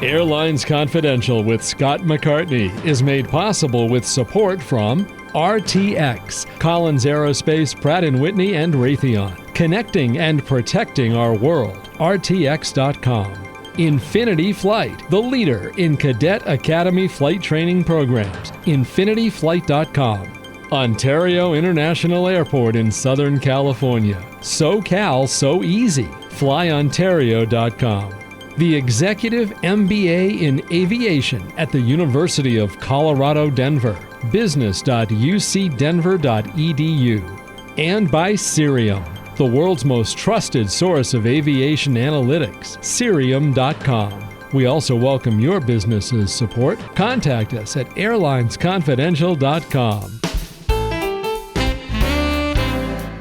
Airlines Confidential with Scott McCartney is made possible with support from RTX, Collins Aerospace, Pratt & Whitney, and Raytheon. Connecting and protecting our world. RTX.com. Infinity Flight, the leader in Cadet Academy flight training programs. InfinityFlight.com. Ontario International Airport in Southern California. SoCal So Easy. FlyOntario.com. The Executive MBA in Aviation at the University of Colorado Denver. business.ucdenver.edu. And by Cirium, the world's most trusted source of aviation analytics. Cirium.com. We also welcome your business's support. Contact us at airlinesconfidential.com.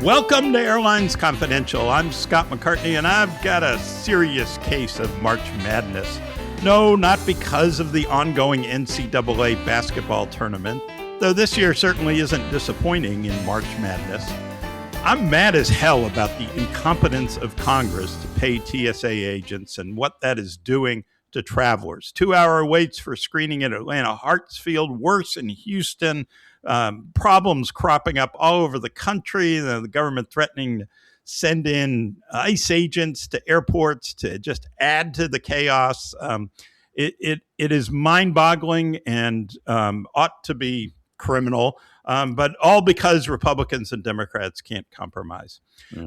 Welcome to Airlines Confidential. I'm Scott McCartney, and I've got a serious case of March Madness. No, not because of the ongoing NCAA basketball tournament, though this year certainly isn't disappointing in March Madness. I'm mad as hell about the incompetence of Congress to pay TSA agents and what that is doing to travelers. 2-hour waits for screening at Atlanta Hartsfield, worse in Houston. Problems cropping up all over the country, the government threatening to send in ICE agents to airports to just add to the chaos. It is mind-boggling and ought to be criminal, but all because Republicans and Democrats can't compromise.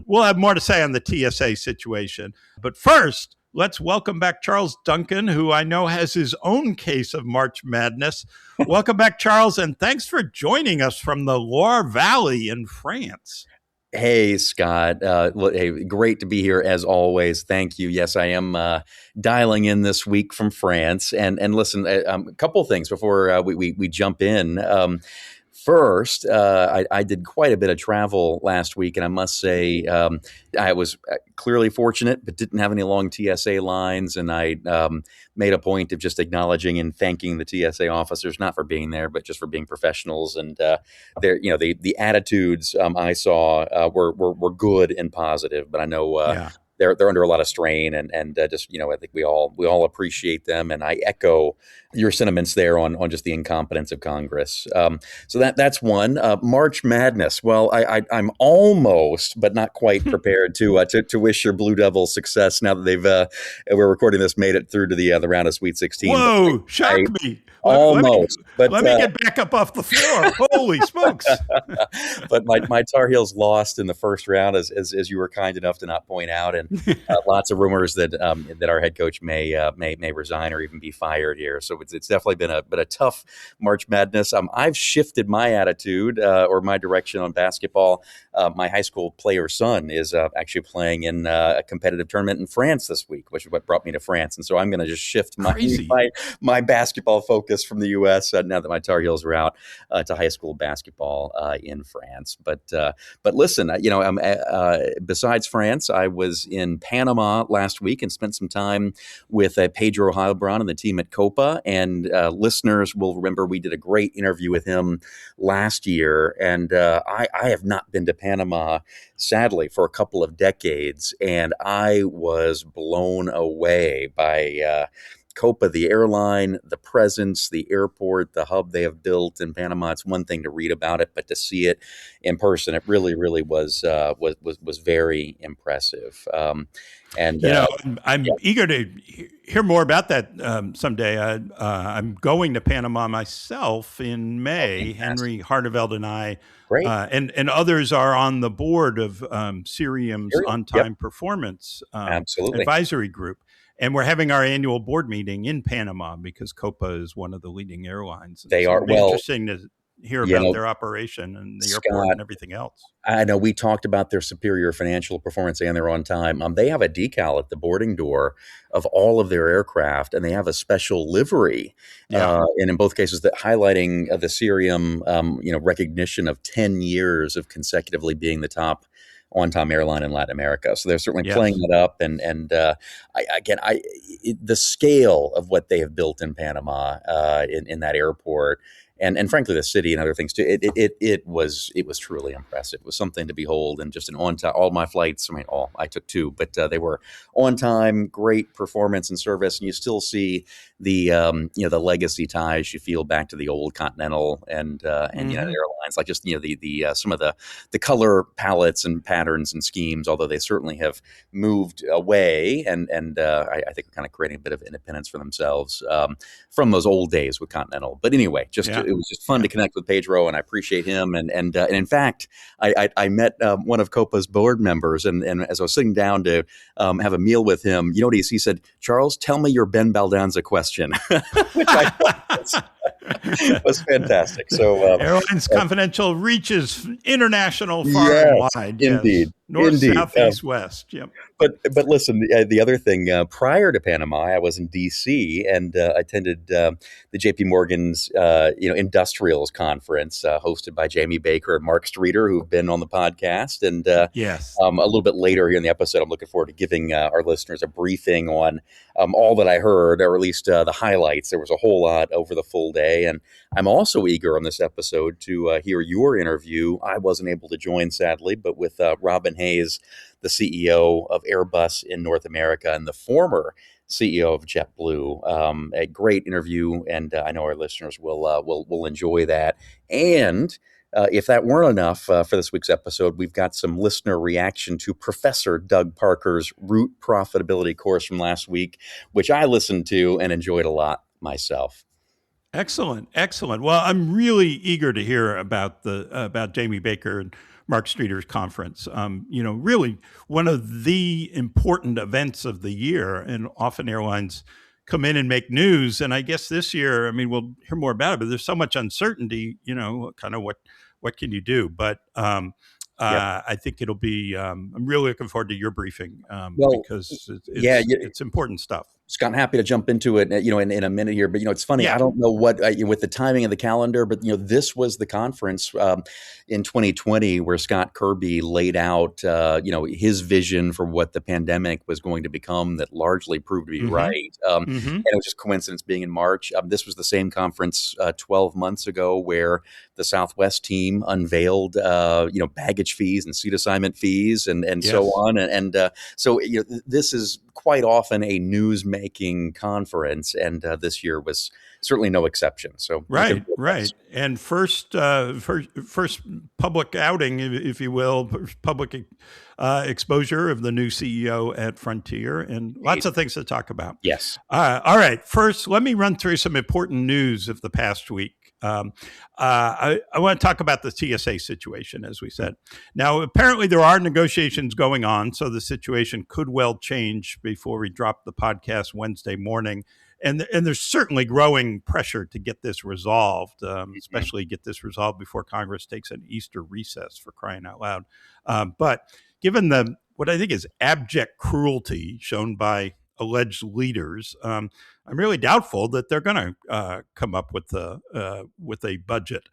We'll have more to say on the TSA situation. But first, let's welcome back Charles Duncan, who I know has his own case of March Madness. Welcome back, Charles, and thanks for joining us from the Loire Valley in France. Hey, Scott. Hey, great to be here as always. Thank you. Yes, I am dialing in this week from France. And listen, a couple things before we jump in. First, I did quite a bit of travel last week, and I must say I was clearly fortunate, but didn't have any long TSA lines. And I made a point of just acknowledging and thanking the TSA officers, not for being there, but just for being professionals. And the attitudes I saw were good and positive. But I know they're under a lot of strain, and just I think we all appreciate them, and I echo your sentiments there on just the incompetence of Congress. So that's one. March Madness. Well, I'm almost, but not quite prepared to wish your Blue Devils success now that we're recording this, made it through to the round of Sweet 16. Whoa, shocked me. Almost. Let me get back up off the floor. Holy smokes. But my Tar Heels lost in the first round, as you were kind enough to not point out, and lots of rumors that our head coach may resign or even be fired here. So it's definitely been a tough March Madness. I've shifted my attitude or my direction on basketball. My high school player son is actually playing in a competitive tournament in France this week, which is what brought me to France. And so I'm going to just shift my basketball focus from the U.S. Now that my Tar Heels are out to high school basketball in France. But listen, besides France, I was in Panama last week and spent some time with Pedro Heilbronn and the team at Copa. And listeners will remember we did a great interview with him last year. And I have not been to Panama, sadly, for a couple of decades. And I was blown away by Copa, the airline, the presence, the airport, the hub they have built in Panama. It's one thing to read about it, but to see it in person, it really, really was very impressive. I'm eager to hear more about that someday. I'm going to Panama myself in May. Henry Hardeveld and I, and others are on the board of Cirium's on-time performance advisory group. And we're having our annual board meeting in Panama because Copa is one of the leading airlines. They are. It'll be interesting to hear about their operation and the airport and everything else. I know we talked about their superior financial performance and their on time. They have a decal at the boarding door of all of their aircraft, and they have a special livery. And in both cases, that highlighting the Cirium, recognition of 10 years of consecutively being the top on-time airline in Latin America. So they're certainly playing it up. And the scale of what they have built in Panama in that airport and frankly the city and other things too. It was truly impressive. It was something to behold, and just an on time. All my flights, I took two, but they were on time, great performance and service, and you still see the the legacy ties you feel back to the old Continental and airlines, like just the some of the color palettes and patterns and schemes, although they certainly have moved away and I think are kind of creating a bit of independence for themselves from those old days with Continental. But anyway, it was just fun to connect with Pedro, and I appreciate him. And in fact, I met one of Copa's board members, and as I was sitting down to have a meal with him, you know what he said? "Charles, tell me your Ben Baldanza question," which I thought was fantastic. So Airlines Confidential reaches international, far and wide. Indeed. Yes. North, Indeed. south, east, west. Yep. But listen, the other thing, prior to Panama, I was in D.C. and attended the J.P. Morgan's Industrials Conference, hosted by Jamie Baker and Mark Streeter, who've been on the podcast. And a little bit later here in the episode, I'm looking forward to giving our listeners a briefing on all that I heard, or at least the highlights. There was a whole lot over the full day. And I'm also eager on this episode to hear your interview. I wasn't able to join, sadly, but with Robin Hayes, the CEO of Airbus in North America and the former CEO of JetBlue. A great interview, and I know our listeners will enjoy that. And if that weren't enough for this week's episode, we've got some listener reaction to Professor Doug Parker's Root Profitability course from last week, which I listened to and enjoyed a lot myself. Excellent. Well, I'm really eager to hear about Jamie Baker and Mark Streeter's conference. Really one of the important events of the year, and often airlines come in and make news. And I guess this year, we'll hear more about it, but there's so much uncertainty, kind of what can you do? But I think it'll be, I'm really looking forward to your briefing because it's important stuff. Scott, I'm happy to jump into it, in a minute here. But, it's funny. I don't know what with the timing of the calendar, but, this was the conference in 2020 where Scott Kirby laid out, his vision for what the pandemic was going to become that largely proved to be right. And it was just coincidence being in March. This was the same conference 12 months ago where the Southwest team unveiled, baggage fees and seat assignment fees and so on. So this is quite often a news-making conference, and this year was certainly no exception. So right. And first public outing, if you will, public exposure of the new CEO at Frontier, and lots of things to talk about. Yes. All right. First, let me run through some important news of the past week. I want to talk about the TSA situation, as we said. Now, apparently there are negotiations going on, so the situation could well change before we drop the podcast Wednesday morning. And there's certainly growing pressure to get this resolved, especially get this resolved before Congress takes an Easter recess, for crying out loud. But given what I think is abject cruelty shown by alleged leaders, I'm really doubtful that they're going to come up with a budget.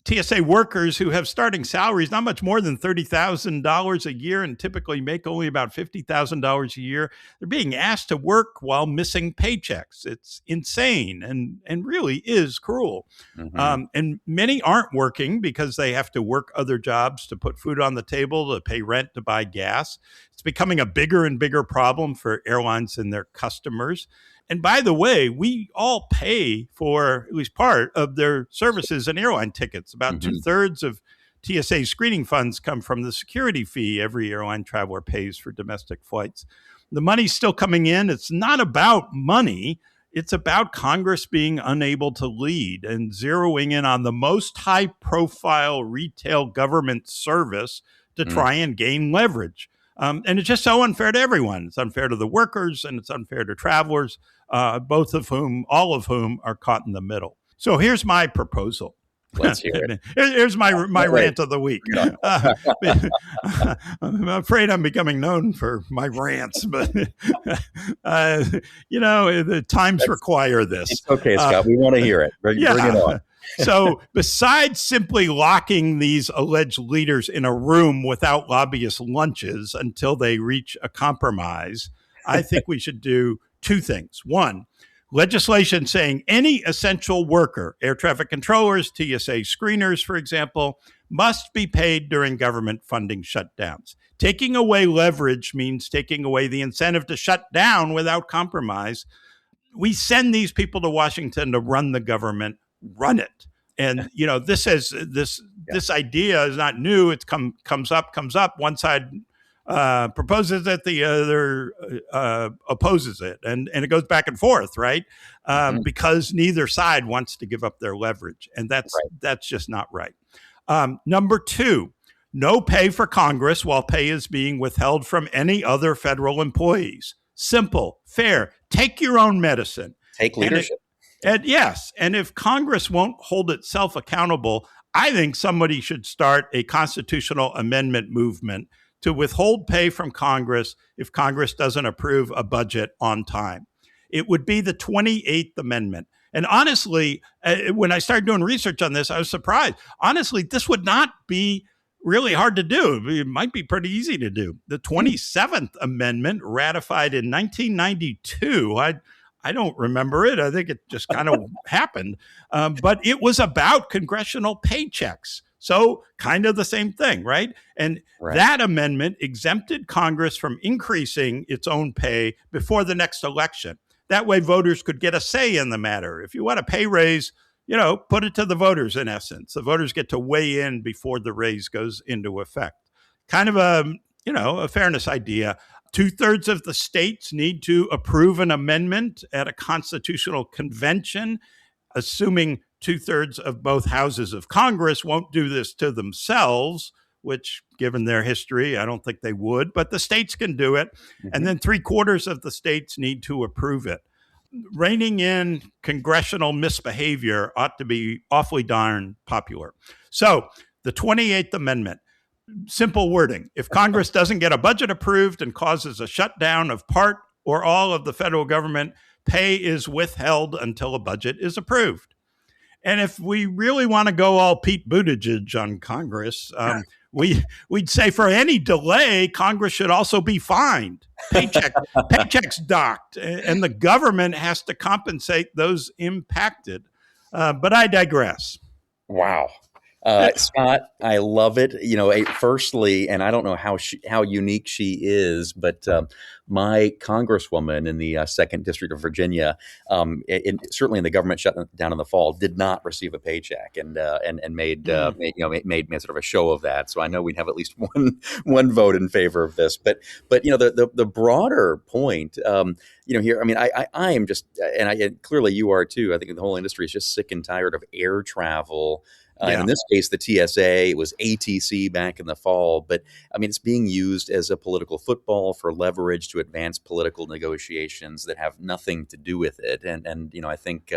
TSA workers who have starting salaries not much more than $30,000 a year and typically make only about $50,000 a year, they're being asked to work while missing paychecks. It's insane and really is cruel. And many aren't working because they have to work other jobs to put food on the table, to pay rent, to buy gas. It's becoming a bigger and bigger problem for airlines and their customers. And by the way, we all pay for at least part of their services and airline tickets. About 2/3 of TSA screening funds come from the security fee every airline traveler pays for domestic flights. The money's still coming in. It's not about money. It's about Congress being unable to lead and zeroing in on the most high-profile retail government service to try and gain leverage. And it's just so unfair to everyone. It's unfair to the workers and it's unfair to travelers, all of whom are caught in the middle. So here's my proposal. Let's hear it. Here's my rant of the week. I'm afraid I'm becoming known for my rants, but the times require this. It's okay, Scott. We want to hear it. Bring it on. So besides simply locking these alleged leaders in a room without lobbyist lunches until they reach a compromise, I think we should do two things. One, legislation saying any essential worker, air traffic controllers, TSA screeners, for example, must be paid during government funding shutdowns. Taking away leverage means taking away the incentive to shut down without compromise. We send these people to Washington to run the government, run it. And this idea is not new. It comes up. One side proposes it, the other opposes it, and it goes back and forth, right? Because neither side wants to give up their leverage, and that's just not right. Number two, no pay for Congress while pay is being withheld from any other federal employees. Simple, fair. Take your own medicine. Take leadership. And if Congress won't hold itself accountable, I think somebody should start a constitutional amendment movement to withhold pay from Congress if Congress doesn't approve a budget on time. It would be the 28th Amendment. And honestly, when I started doing research on this, I was surprised. Honestly, this would not be really hard to do. It might be pretty easy to do. The 27th Amendment, ratified in 1992, I don't remember it. I think it just kind of happened. But it was about congressional paychecks. So kind of the same thing, right? And that amendment exempted Congress from increasing its own pay before the next election. That way voters could get a say in the matter. If you want a pay raise, put it to the voters in essence. The voters get to weigh in before the raise goes into effect. Kind of a fairness idea. 2/3 of the states need to approve an amendment at a constitutional convention, assuming 2/3 of both houses of Congress won't do this to themselves, which, given their history, I don't think they would, but the states can do it. And then 3/4 of the states need to approve it. Reining in congressional misbehavior ought to be awfully darn popular. So the 28th Amendment, simple wording. If Congress doesn't get a budget approved and causes a shutdown of part or all of the federal government, pay is withheld until a budget is approved. And if we really want to go all Pete Buttigieg on Congress, we'd say for any delay, Congress should also be fined. Paychecks docked, and the government has to compensate those impacted. But I digress. Wow. Scott, I love it. Firstly, and I don't know how unique she is, but my congresswoman in the 2nd District of Virginia, certainly in the government shutdown in the fall, did not receive a paycheck, and made sort of a show of that. So I know we'd have at least one vote in favor of this. But the broader point, here, I mean, I am just, and clearly you are too. I think the whole industry is just sick and tired of air travel. And in this case, the TSA, it was ATC back in the fall. But I mean, it's being used as a political football for leverage to advance political negotiations that have nothing to do with it. And I think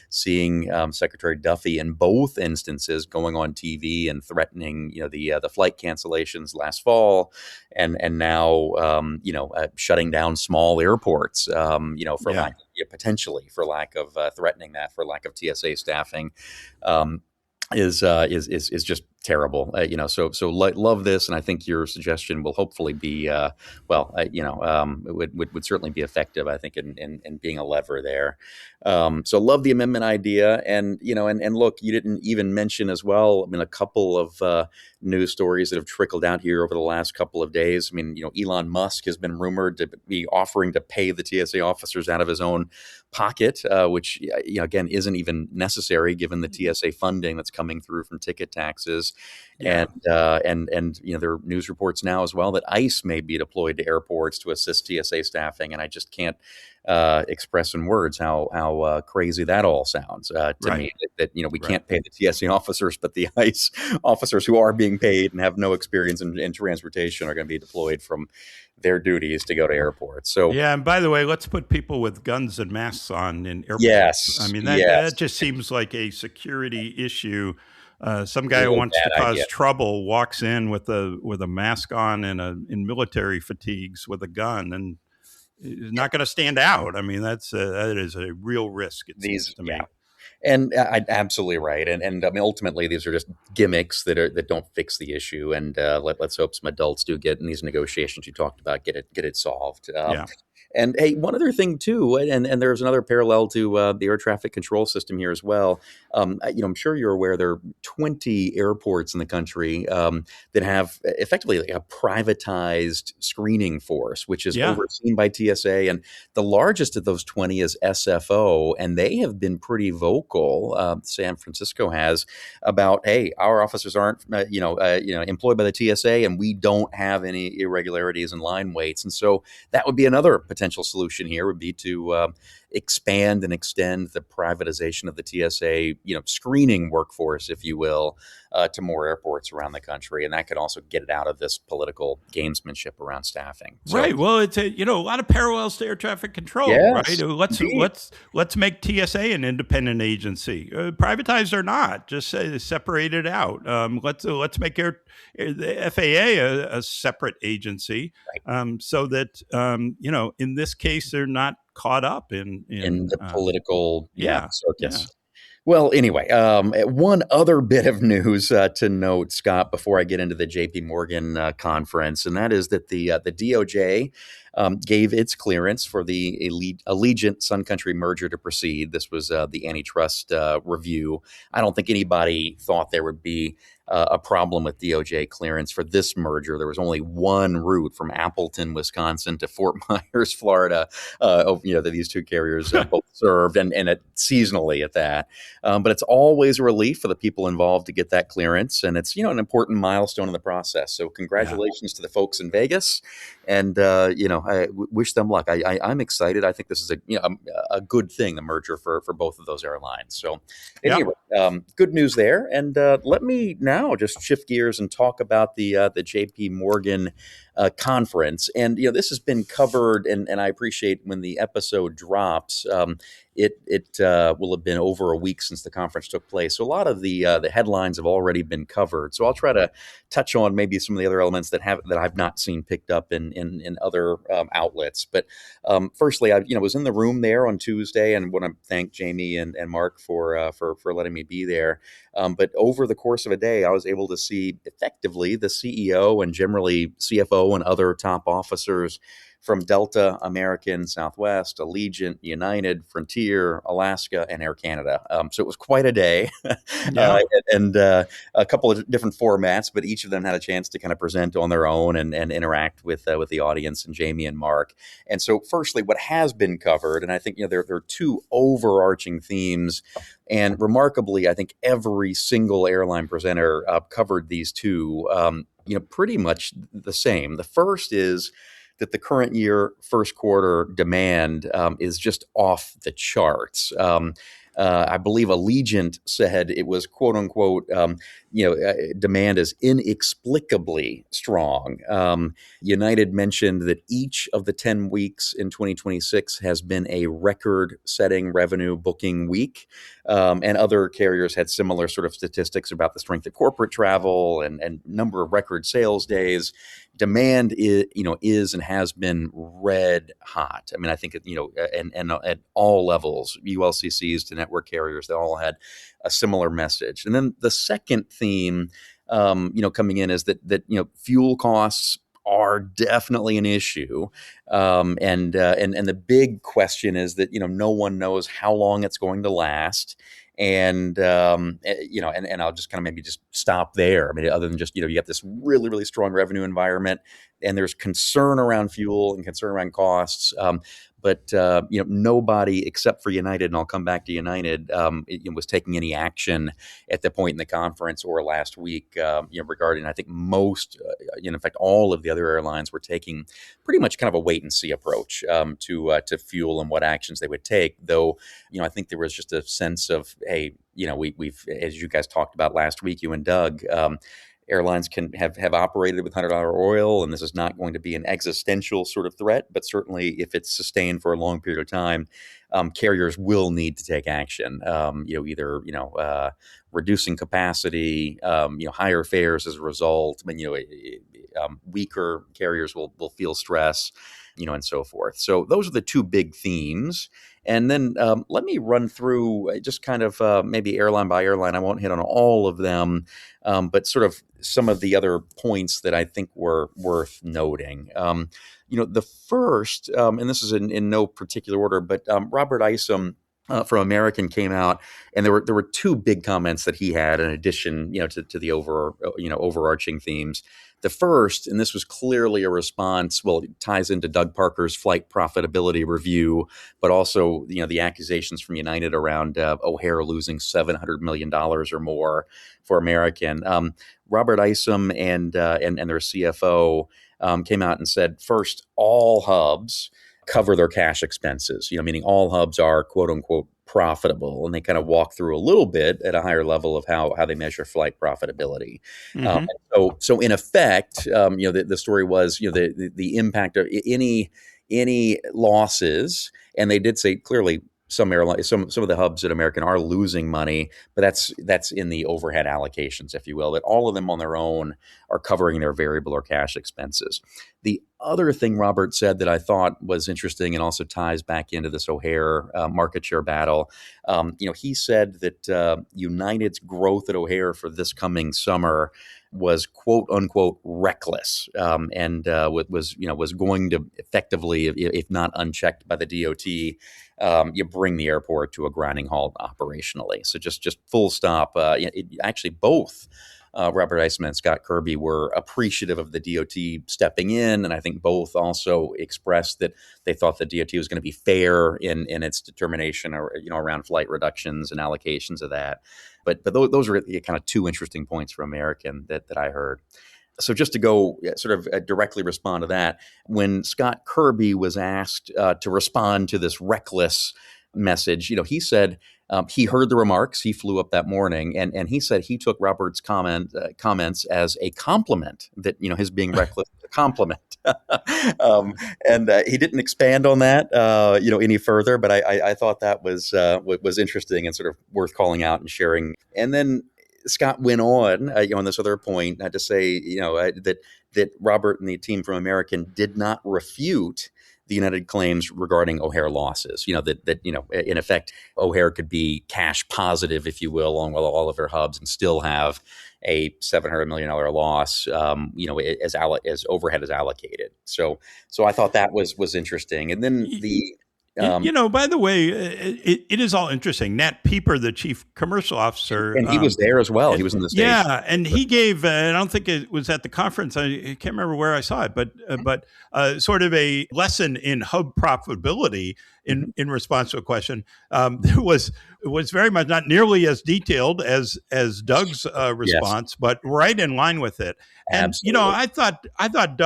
seeing Secretary Duffy in both instances going on TV and threatening, the flight cancellations last fall, and now shutting down small airports, for lack of threatening that, for lack of TSA staffing. Is just terrible, So love this, and I think your suggestion will hopefully be, it would certainly be effective, I think, in being a lever there. So love the amendment idea, and look, you didn't even mention as well. I mean, a couple of news stories that have trickled out here over the last couple of days. I mean, Elon Musk has been rumored to be offering to pay the TSA officers out of his own pocket, which again isn't even necessary given the TSA funding that's coming through from ticket taxes. And there are news reports now as well that ICE may be deployed to airports to assist TSA staffing, and I just can't express in words how crazy that all sounds to me. That we can't pay the TSA officers, but the ICE officers who are being paid and have no experience in transportation are going to be deployed from their duties to go to airports. So and by the way, let's put people with guns and masks on in airports. Yes, I mean that just seems like a security issue. Some guy who wants to cause trouble walks in with a mask on and in military fatigues with a gun, and is not going to stand out. I mean, that is a real risk. It seems to me. And absolutely right. And I mean, ultimately, these are just gimmicks that don't fix the issue. And let's hope some adults do get in these negotiations you talked about, get it solved. And hey, one other thing too, and there's another parallel to the air traffic control system here as well. I'm sure you're aware there are 20 airports in the country that have effectively like a privatized screening force, which is Yeah. overseen by TSA. And the largest of those 20 is SFO, and they have been pretty vocal. San Francisco has about, hey, our officers aren't, employed by the TSA, and we don't have any irregularities in line waits, and so that would be another potential solution here would be to expand and extend the privatization of the TSA, screening workforce, if you will, to more airports around the country. And that could also get it out of this political gamesmanship around staffing. So, Right. Well, it's a lot of parallels to air traffic control, yes, right? Let's make TSA an independent agency, privatized or not. Just separate it out. Let's make the FAA a separate agency, so that in this case they're not caught up in the political circus. Yeah. Well, anyway, one other bit of news to note, Scott, before I get into the JP Morgan conference, and that is that the DOJ gave its clearance for the Allegiant-Sun Country merger to proceed. This was the antitrust review. I don't think anybody thought there would be a problem with DOJ clearance for this merger. There was only one route from Appleton, Wisconsin to Fort Myers, Florida, that these two carriers both served, and seasonally at that. But it's always a relief for the people involved to get that clearance, and it's an important milestone in the process. So congratulations to the folks in Vegas, and I wish them luck. I'm excited. I think this is a good thing, the merger for both of those airlines. So anyway, good news there. And let me now just shift gears and talk about the JP Morgan conference. And this has been covered, and I appreciate when the episode drops. It will have been over a week since the conference took place, so a lot of the headlines have already been covered. So I'll try to touch on maybe some of the other elements that I've not seen picked up in other outlets. But firstly, I was in the room there on Tuesday, and want to thank Jamie and Mark for letting me be there. But over the course of a day, I was able to see effectively the CEO and generally CFO and other top officers from Delta, American, Southwest, Allegiant, United, Frontier, Alaska, and Air Canada. So it was quite a day, and a couple of different formats, but each of them had a chance to kind of present on their own and interact with the audience and Jamie and Mark. And so firstly, what has been covered, and I think there are two overarching themes, and remarkably, I think every single airline presenter covered these two, pretty much the same. The first is that the current year first quarter demand is just off the charts. I believe Allegiant said it was quote unquote, demand is inexplicably strong. United mentioned that each of the 10 weeks in 2026 has been a record-setting revenue booking week. And other carriers had similar sort of statistics about the strength of corporate travel and number of record sales days. Demand is and has been red hot. I mean, I think and at all levels, ULCCs to network carriers, they all had a similar message. And then the second theme, coming in is that fuel costs are definitely an issue, and the big question is that no one knows how long it's going to last. And and I'll just kind of maybe just stop there. I mean, other than just you have this really, really strong revenue environment, and there's concern around fuel and concern around costs. But nobody except for United, and I'll come back to United, was taking any action at the point in the conference or last week, regarding. I think most, in fact, all of the other airlines were taking pretty much kind of a wait and see approach to fuel and what actions they would take. Though, I think there was just a sense of, hey, we've, as you guys talked about last week, you and Doug. Airlines can have operated with $100 oil, and this is not going to be an existential sort of threat. But certainly, if it's sustained for a long period of time, carriers will need to take action. Either reducing capacity, higher fares as a result. I mean, weaker carriers will feel stress. and so forth. So those are the two big themes. And then let me run through just kind of maybe airline by airline. I won't hit on all of them, but sort of some of the other points that I think were worth noting. The first, and this is in no particular order, but Robert Isom from American came out, and there were two big comments that he had in addition, to the overarching themes. The first, and this was clearly a response, well, it ties into Doug Parker's flight profitability review, but also, the accusations from United around O'Hare losing $700 million or more for American. Robert Isom and their CFO came out and said, first, all hubs cover their cash expenses, meaning all hubs are quote unquote profitable. And they kind of walk through a little bit at a higher level of how they measure flight profitability. Mm-hmm. So in effect, the story was, the impact of any losses, and they did say clearly some airlines, some of the hubs at American are losing money, but that's in the overhead allocations, if you will, that all of them on their own are covering their variable or cash expenses. The other thing Robert said that I thought was interesting and also ties back into this O'Hare market share battle, he said that United's growth at O'Hare for this coming summer was quote unquote reckless, and was going to effectively, if not unchecked by the DOT, you bring the airport to a grinding halt operationally. So just full stop. Actually, both Robert Isom and Scott Kirby were appreciative of the DOT stepping in, and I think both also expressed that they thought the DOT was going to be fair in its determination, around flight reductions and allocations of that. But those are kind of two interesting points from American that I heard. So just to go sort of directly respond to that, when Scott Kirby was asked to respond to this reckless message, he said he heard the remarks. He flew up that morning, and he said he took Robert's comments as a compliment, that his being reckless is a compliment. And he didn't expand on that any further. But I thought that was interesting and sort of worth calling out and sharing. And then Scott went on, on this other point, to say, that Robert and the team from American did not refute the United claims regarding O'Hare losses. That in effect, O'Hare could be cash positive, if you will, along with all of their hubs, and still have a $700 million loss, as overhead is allocated. So I thought that was interesting. And then the by the way, it is all interesting. Nat Pieper, the chief commercial officer, and he was there as well. He was in the stage. Yeah, and he gave. I don't think it was at the conference. I can't remember where I saw it, but sort of a lesson in hub profitability in response to a question. It was very much not nearly as detailed as Doug's response, yes, but right in line with it. And absolutely. I thought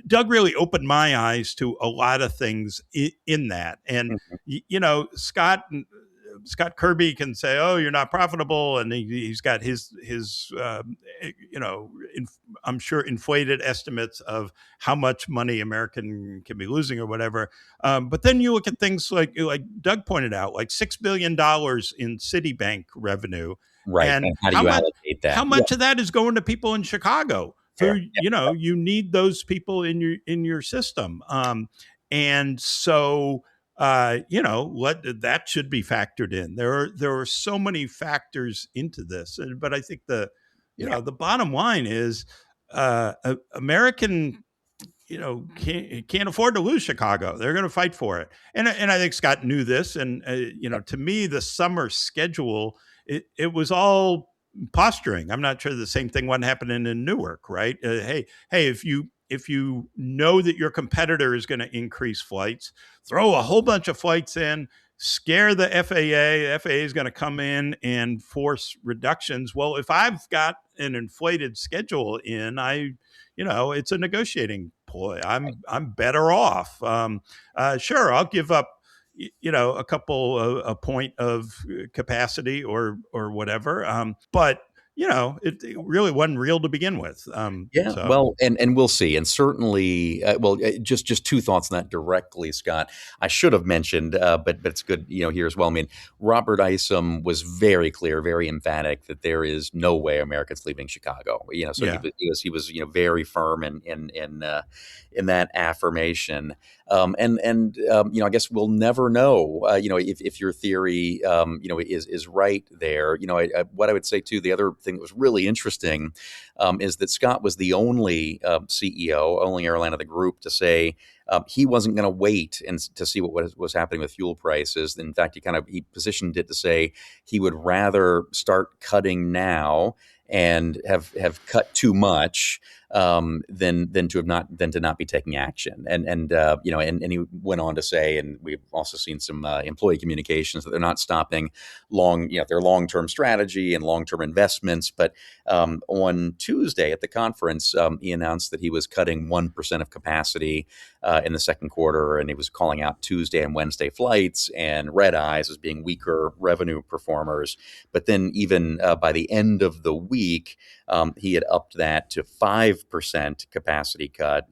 Doug really opened my eyes to a lot of things in that. And, Scott Kirby can say, oh, you're not profitable. And he's got his I'm sure inflated estimates of how much money American can be losing or whatever. But then you look at things like Doug pointed out, like $6 billion in Citibank revenue. Right. And how do you allocate that? How much of that is going to people in Chicago? So, you need those people in your system. And so, that should be factored in. There are so many factors into this. But I think the bottom line is American, can't afford to lose Chicago. They're going to fight for it. And I think Scott knew this. And, to me, the summer schedule, it was all posturing. I'm not sure the same thing wasn't happening in Newark, right? Hey, if you know that your competitor is going to increase flights, throw a whole bunch of flights in, scare the FAA. The FAA is going to come in and force reductions. Well, if I've got an inflated schedule in, it's a negotiating ploy. I'm better off. Sure, I'll give up a point of capacity or whatever. But it really wasn't real to begin with. Yeah, well, and we'll see, and certainly, just two thoughts on that directly, Scott. I should have mentioned, but it's good, here as well. I mean, Robert Isom was very clear, very emphatic that there is no way America's leaving Chicago. So Yeah. he was very firm in that affirmation. I guess we'll never know, if your theory, is right there. What I would say too, the other thing that was really interesting is that Scott was the only CEO, only airline of the group to say he wasn't going to wait and to see what was happening with fuel prices. In fact, he positioned it to say he would rather start cutting now and have cut too much than to not be taking action. And he went on to say, and we've also seen some employee communications, that they're not stopping their long-term strategy and long-term investments. But on Tuesday at the conference, he announced that he was cutting 1% of capacity in the second quarter, and he was calling out Tuesday and Wednesday flights and red eyes as being weaker revenue performers. But then even by the end of the week, he had upped that to 5% capacity cut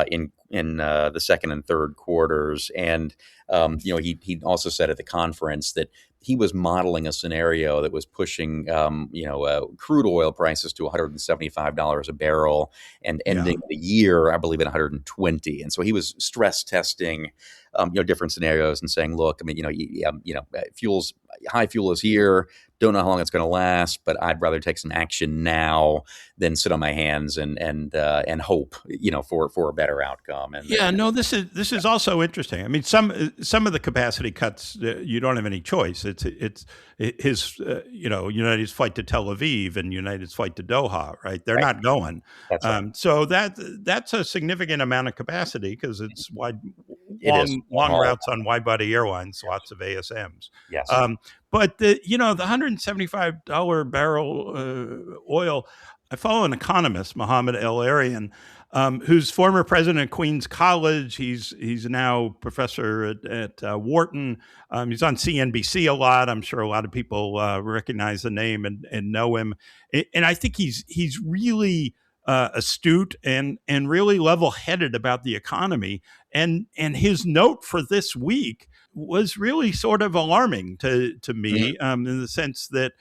in the second and third quarters. And he also said at the conference that he was modeling a scenario that was pushing crude oil prices to $175 a barrel and ending the year, I believe, at 120. And so he was stress testing different scenarios and saying, look, I mean, high fuel is here. Don't know how long it's going to last, but I'd rather take some action now than sit on my hands and hope, for a better outcome. This is also interesting. I mean, some of the capacity cuts, you don't have any choice. It's his United's flight to Tel Aviv and United's flight to Doha, right? They're not going. That's right. So that's a significant amount of capacity because it's long routes on wide body airlines, lots of ASMs. Yes. But the $175 barrel oil. I follow an economist, Mohammed El-Arian, who's former president of Queens College. He's now professor at Wharton. He's on CNBC a lot. I'm sure a lot of people recognize the name and know him. And I think he's really astute and really level-headed about the economy. And his note for this week was really sort of alarming to me, in the sense that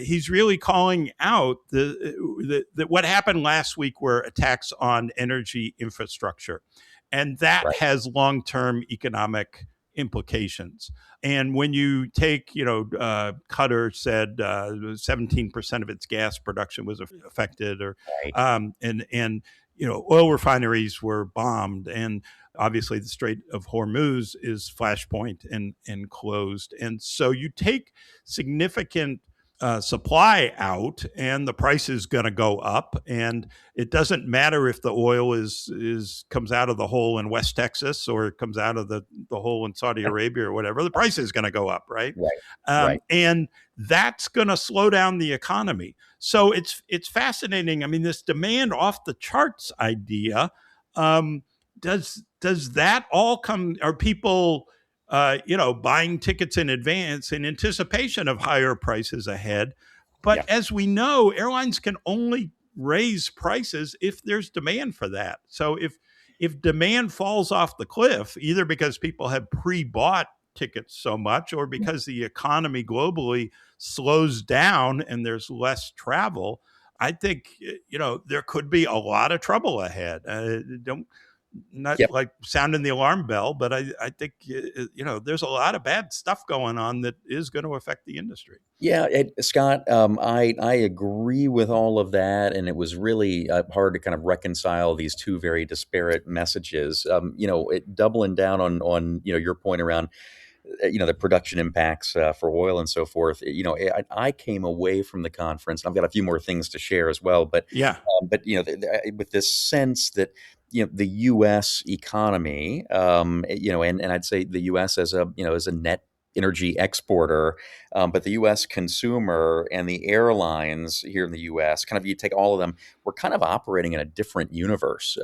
he's really calling out that what happened last week were attacks on energy infrastructure, and that has long-term economic implications. And when you take, Qatar said 17% of its gas production was affected, or and oil refineries were bombed, and obviously the Strait of Hormuz is flashpoint and closed. And so you take significant supply out, and the price is going to go up. And it doesn't matter if the oil comes out of the hole in West Texas or it comes out of the hole in Saudi Arabia or whatever. The price is going to go up, right? And that's going to slow down the economy. So it's fascinating. I mean, this demand off the charts idea. Does that all come? Are people buying tickets in advance in anticipation of higher prices ahead? But as we know, airlines can only raise prices if there's demand for that. So if demand falls off the cliff, either because people have pre-bought tickets so much or because the economy globally slows down and there's less travel, I think, there could be a lot of trouble ahead. Not like sounding the alarm bell, but I think, there's a lot of bad stuff going on that is going to affect the industry. Yeah, Scott, I agree with all of that, and it was really hard to kind of reconcile these two very disparate messages. Doubling down on your point around the production impacts for oil and so forth. I came away from the conference. I've got a few more things to share as well, but with this sense that the U.S. economy, and I'd say the U.S. as a net energy exporter, but the U.S. consumer and the airlines here in the U.S., kind of you take all of them, we're kind of operating in a different universe.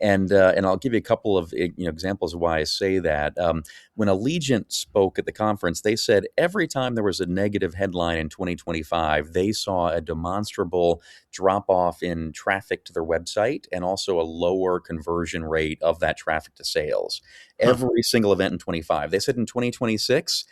And I'll give you a couple of examples of why I say that. When Allegiant spoke at the conference, they said every time there was a negative headline in 2025, they saw a demonstrable drop off in traffic to their website and also a lower conversion rate of that traffic to sales. Every single event in 25. They said in 2026,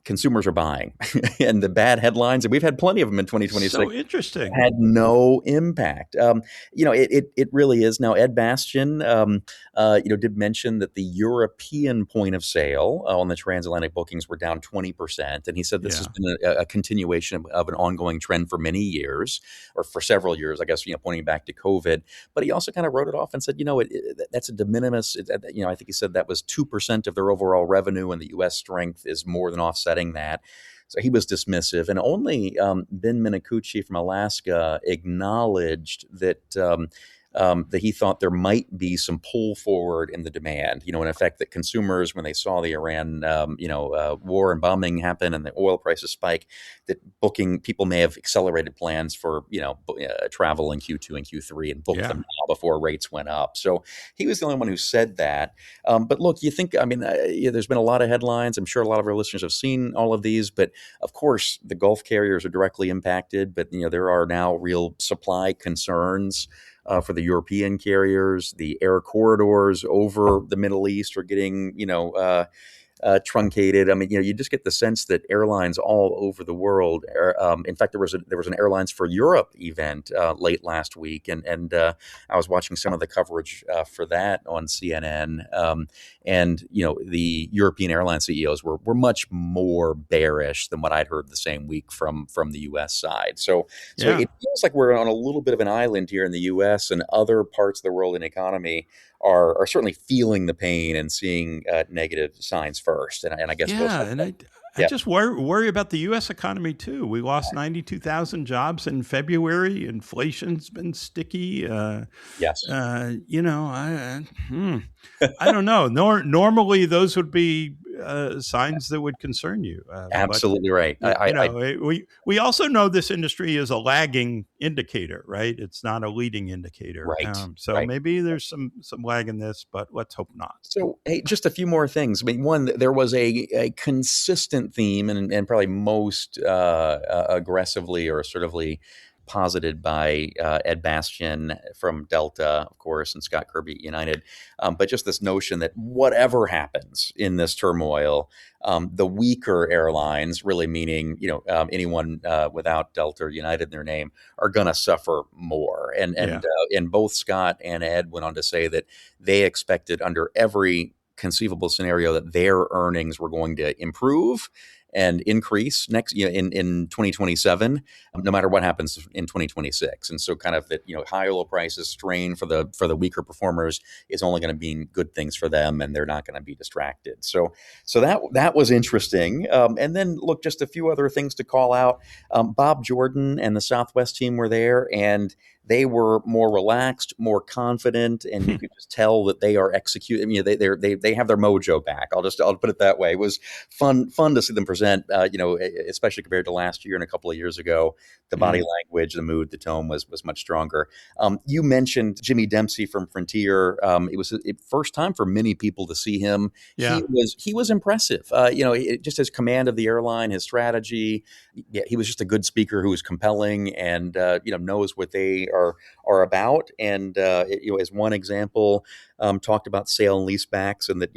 consumers are buying and the bad headlines, and we've had plenty of them in 2026. So interesting. Had no impact. It really is. Now, Ed Bastian, did mention that the European point of sale on the transatlantic bookings were down 20%. And he said this has been a continuation of an ongoing trend for many years, or for several years, I guess, pointing back to COVID. But he also kind of wrote it off and said, that's a de minimis. I think he said that was 2% of their overall revenue, and the U.S. strength is more than offsetting that. So he was dismissive, and only Ben Minicucci from Alaska acknowledged that he thought there might be some pull forward in the demand. In effect, that consumers, when they saw the Iran, war and bombing happen and the oil prices spike, that people may have accelerated plans for, travel in Q2 and Q3 and booked them now before rates went up. So he was the only one who said that. But look, there's been a lot of headlines. I'm sure a lot of our listeners have seen all of these, but of course the Gulf carriers are directly impacted, but there are now real supply concerns for the European carriers. The air corridors over the Middle East are getting, truncated. You just get the sense that airlines all over the world in fact, there was an Airlines for Europe event late last week, and I was watching some of the coverage for that on CNN. And the European airline CEOs were much more bearish than what I'd heard the same week from the U.S. side. So it feels like we're on a little bit of an island here in the U.S., and other parts of the world and economy are certainly feeling the pain and seeing negative signs first. And I guess I just worry about the U.S. economy too. We lost 92,000 jobs in February. Inflation's been sticky. Yes. I don't know. Normally, those would be signs that would concern you. Absolutely right. We also know this industry is a lagging indicator, right? It's not a leading indicator. Right. Maybe there's some lag in this, but let's hope not. So, hey, just a few more things. One, there was a consistent theme, and probably most aggressively or assertively posited by Ed Bastian from Delta, of course, and Scott Kirby at United. But just this notion that whatever happens in this turmoil, the weaker airlines, really meaning anyone without Delta or United in their name, are going to suffer more. And both Scott and Ed went on to say that they expected under every conceivable scenario that their earnings were going to improve and increase next in 2027, no matter what happens in 2026. And so kind of that, high oil prices strain for the weaker performers is only going to mean good things for them, and they're not going to be distracted. So that was interesting. And then look, just a few other things to call out. Bob Jordan and the Southwest team were there, and they were more relaxed, more confident, and you could just tell that they are executing. They have their mojo back. I'll put it that way. It was fun to see them present. Especially compared to last year and a couple of years ago, the body language, the mood, the tone was much stronger. You mentioned Jimmy Dempsey from Frontier. It was the first time for many people to see him. Yeah. He was impressive. Just his command of the airline, his strategy. Yeah, he was just a good speaker who was compelling and knows what they are about. And as one example, talked about sale and leasebacks, and that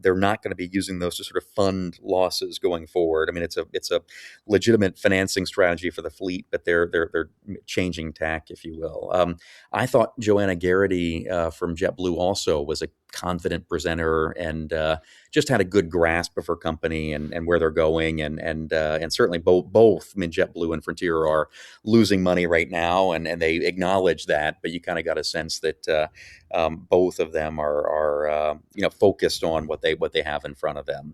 they're not going to be using those to sort of fund losses going forward. I mean, it's a legitimate financing strategy for the fleet, but they're changing tack, if you will. I thought Joanna Garrity from JetBlue also was a confident presenter and just had a good grasp of her company and where they're going, and certainly both JetBlue and Frontier are losing money right now, and they acknowledge that, but you kind of got a sense that both of them are focused on what they have in front of them.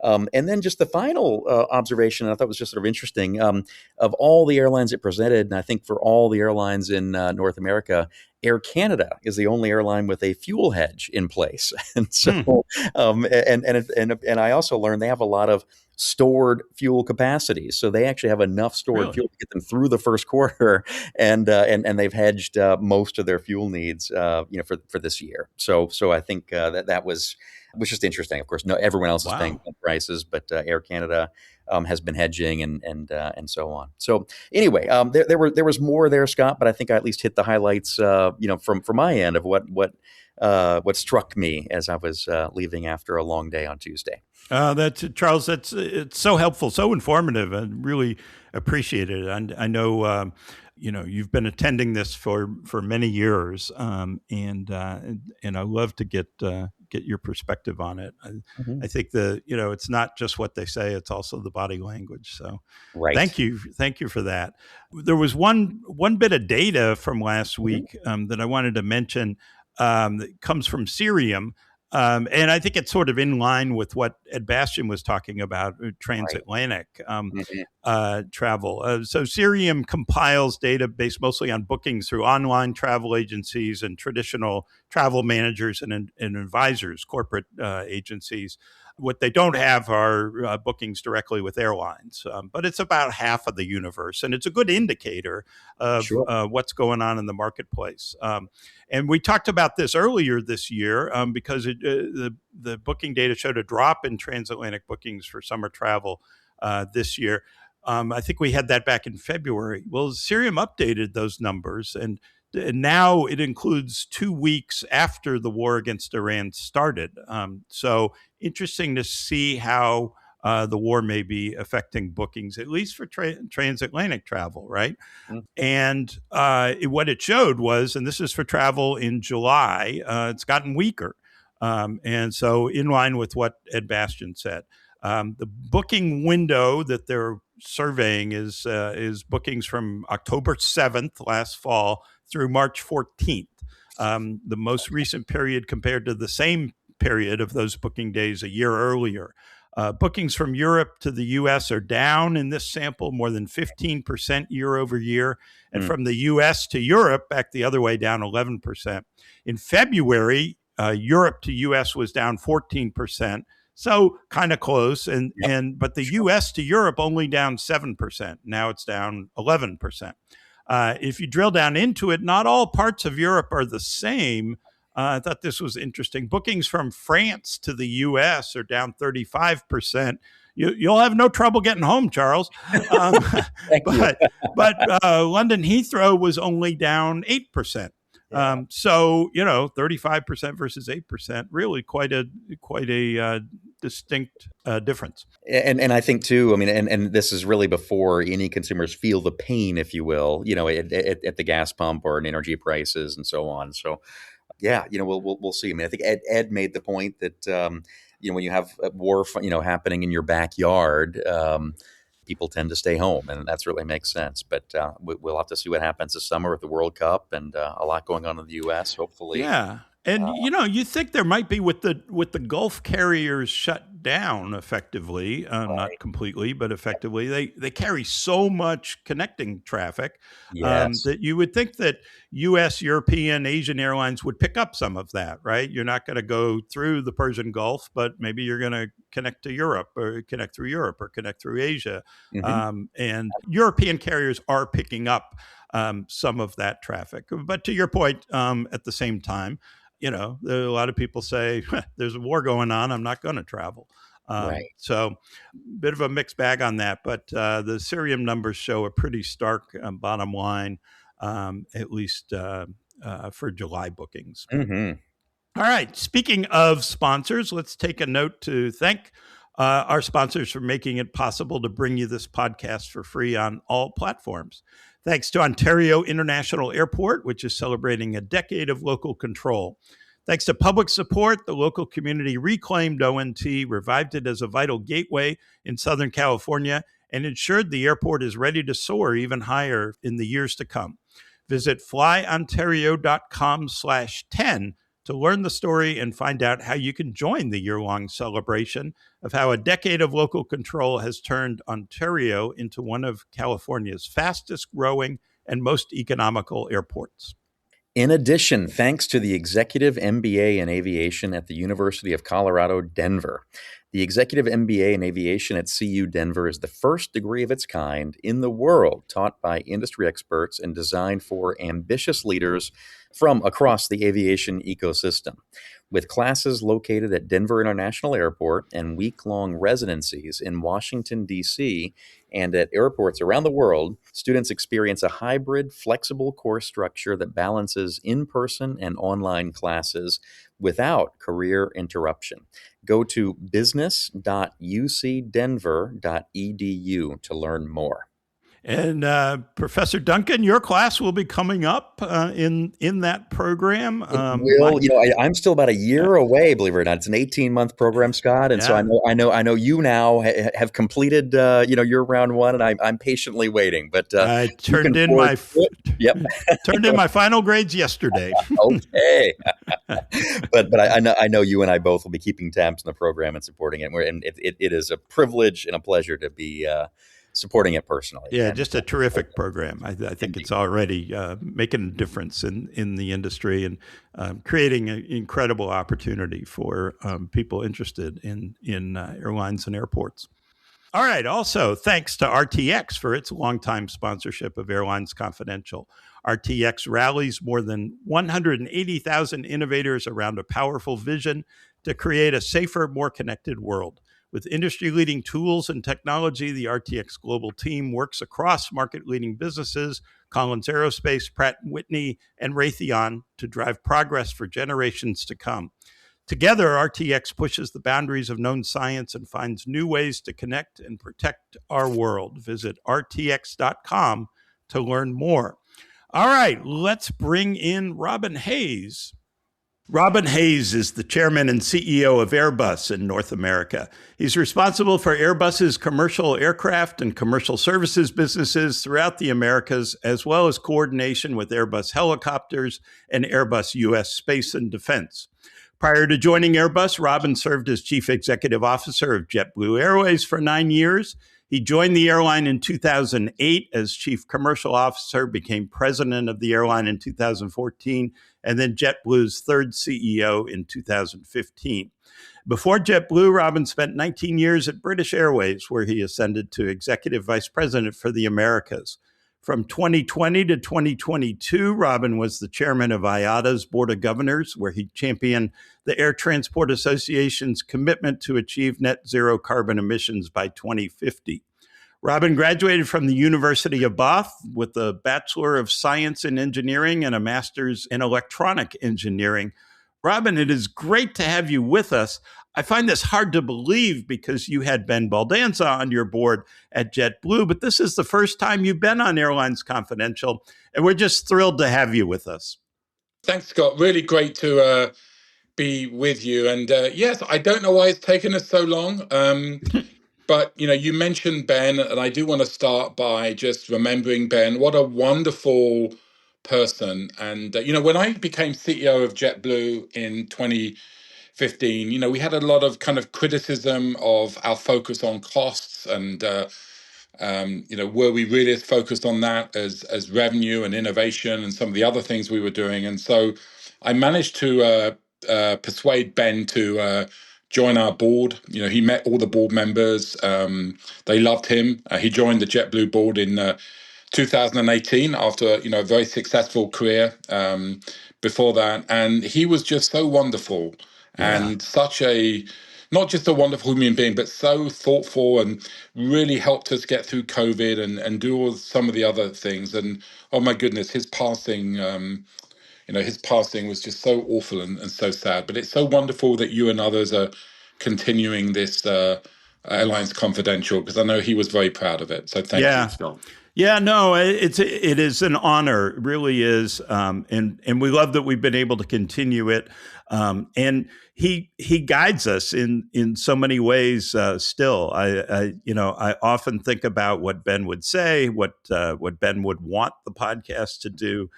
And then just the final observation I thought was just sort of interesting, of all the airlines that presented, and I think for all the airlines in North America, Air Canada is the only airline with a fuel hedge in place, and so and I also learned they have a lot of stored fuel capacity, so they actually have enough stored Really? fuel to get them through the first quarter, and they've hedged most of their fuel needs, for this year. So I think that was just interesting. Of course, no, everyone else is paying Wow. prices, but Air Canada has been hedging and so on. So anyway, there was more there, Scott, but I think I at least hit the highlights, from my end of what struck me as I was leaving after a long day on Tuesday. That's Charles. It's so helpful, so informative. I really appreciate it. And I know, you've been attending this for many years, and I love to get your perspective on it. Mhm. I think it's not just what they say; it's also the body language. So, Right. thank you for that. There was one bit of data from last Mhm. week that I wanted to mention that comes from Cerium. And I think it's sort of in line with what Ed Bastian was talking about, Right. transatlantic Mhm. travel. So Cerium compiles data based mostly on bookings through online travel agencies and traditional travel managers and advisors, corporate agencies. What they don't have are bookings directly with airlines, but it's about half of the universe, and it's a good indicator of Sure. what's going on in the marketplace. And we talked about this earlier this year because the booking data showed a drop in transatlantic bookings for summer travel this year. I think we had that back in February. Well, Cerium updated those numbers, and now it includes 2 weeks after the war against Iran started. So interesting to see how the war may be affecting bookings, at least for transatlantic travel, right? Mhm. And what it showed was, and this is for travel in July, it's gotten weaker. And so, in line with what Ed Bastian said, the booking window that they're surveying is bookings from October 7th last fall through March 14th. The most recent period compared to the same period of those booking days a year earlier. Bookings from Europe to the US are down in this sample more than 15% year over year. And Mm. from the US to Europe, back the other way, down 11%. In February, Europe to US was down 14%. So kind of close. Yep. But the Sure. US to Europe only down 7%. Now it's down 11%. If you drill down into it, not all parts of Europe are the same. I thought this was interesting. Bookings from France to the U.S. are down 35%. You'll have no trouble getting home, Charles. Um, Thank you. but London Heathrow was only down 8%. Yeah. 35% versus 8%, really quite a distinct difference. And I think too, I mean, and this is really before any consumers feel the pain, if you will, at the gas pump or in energy prices and so on. So yeah, we'll see. I mean, I think Ed made the point that when you have a war, happening in your backyard, people tend to stay home, and that really makes sense. But we'll have to see what happens this summer with the World Cup and a lot going on in the U.S. Hopefully, Yeah. And you think there might be with the Gulf carriers shut down effectively, not right? completely, but effectively, they carry so much connecting traffic Yes. that you would think that U.S., European, Asian airlines would pick up some of that, right? You're not going to go through the Persian Gulf, but maybe you're going to connect to Europe or connect through Europe or connect through Asia, Hmm. and European carriers are picking up some of that traffic. But to your point, at the same time, there are a lot of people say there's a war going on. I'm not going to travel. Right. So, bit of a mixed bag on that. But the Cerium numbers show a pretty stark bottom line, at least for July bookings. Hmm. All right. Speaking of sponsors, let's take a note to thank our sponsors for making it possible to bring you this podcast for free on all platforms. Thanks to Ontario International Airport, which is celebrating a decade of local control. Thanks to public support, the local community reclaimed ONT, revived it as a vital gateway in Southern California, and ensured the airport is ready to soar even higher in the years to come. Visit flyontario.com/10 to learn the story and find out how you can join the year-long celebration of how a decade of local control has turned Ontario into one of California's fastest growing and most economical airports. In addition, thanks to the Executive MBA in Aviation at the University of Colorado, Denver. The Executive MBA in Aviation at CU Denver is the first degree of its kind in the world taught by industry experts and designed for ambitious leaders from across the aviation ecosystem. With classes located at Denver International Airport and week-long residencies in Washington, D.C., and at airports around the world, students experience a hybrid, flexible course structure that balances in-person and online classes without career interruption. Go to business.ucdenver.edu to learn more. And Professor Duncan, your class will be coming up in that program. I'm still about a year away, believe it or not. It's an 18-month program, Scott, and so I know you now have completed your round one, and I'm patiently waiting. But I turned in my final grades yesterday. Okay, but I know you and I both will be keeping tabs on the program and supporting it. And it is a privilege and a pleasure to be supporting it personally. Yeah, just a terrific program. I think it's already making a difference in the industry and creating an incredible opportunity for people interested in airlines and airports. All right. Also, thanks to RTX for its longtime sponsorship of Airlines Confidential. RTX rallies more than 180,000 innovators around a powerful vision to create a safer, more connected world. With industry-leading tools and technology, the RTX global team works across market-leading businesses, Collins Aerospace, Pratt & Whitney, and Raytheon to drive progress for generations to come. Together, RTX pushes the boundaries of known science and finds new ways to connect and protect our world. Visit rtx.com to learn more. All right, let's bring in Robin Hayes. Robin Hayes is the chairman and CEO of Airbus in North America. He's responsible for Airbus's commercial aircraft and commercial services businesses throughout the Americas, as well as coordination with Airbus Helicopters and Airbus U.S. Space and Defense. Prior to joining Airbus, Robin served as chief executive officer of JetBlue Airways for 9 years. He joined the airline in 2008 as chief commercial officer, became president of the airline in 2014, and then JetBlue's third CEO in 2015. Before JetBlue, Robin spent 19 years at British Airways, where he ascended to executive vice president for the Americas. From 2020 to 2022, Robin was the chairman of IATA's Board of Governors, where he championed the Air Transport Association's commitment to achieve net zero carbon emissions by 2050. Robin graduated from the University of Bath with a Bachelor of Science in Engineering and a Master's in Electronic Engineering. Robin, it is great to have you with us. I find this hard to believe because you had Ben Baldanza on your board at JetBlue, but this is the first time you've been on Airlines Confidential, and we're just thrilled to have you with us. Thanks, Scott. Really great to be with you. And yes, I don't know why it's taken us so long, but you mentioned Ben, and I do want to start by just remembering Ben. What a wonderful person. And when I became CEO of JetBlue in 2015, we had a lot of kind of criticism of our focus on costs and, were we really as focused on that as revenue and innovation and some of the other things we were doing. And so I managed to persuade Ben to join our board. He met all the board members. They loved him. He joined the JetBlue board in 2018 after a very successful career before that, and he was just so wonderful and such a not just a wonderful human being, but so thoughtful and really helped us get through COVID and do all some of the other things. And oh my goodness, his passing was just so awful and so sad. But it's so wonderful that you and others are continuing this Airlines Confidential, because I know he was very proud of it. So thank you, Scott. Yeah, no, it is an honor. It really is. And we love that we've been able to continue it. And he guides us in so many ways still. I often think about what Ben would say, what Ben would want the podcast to do.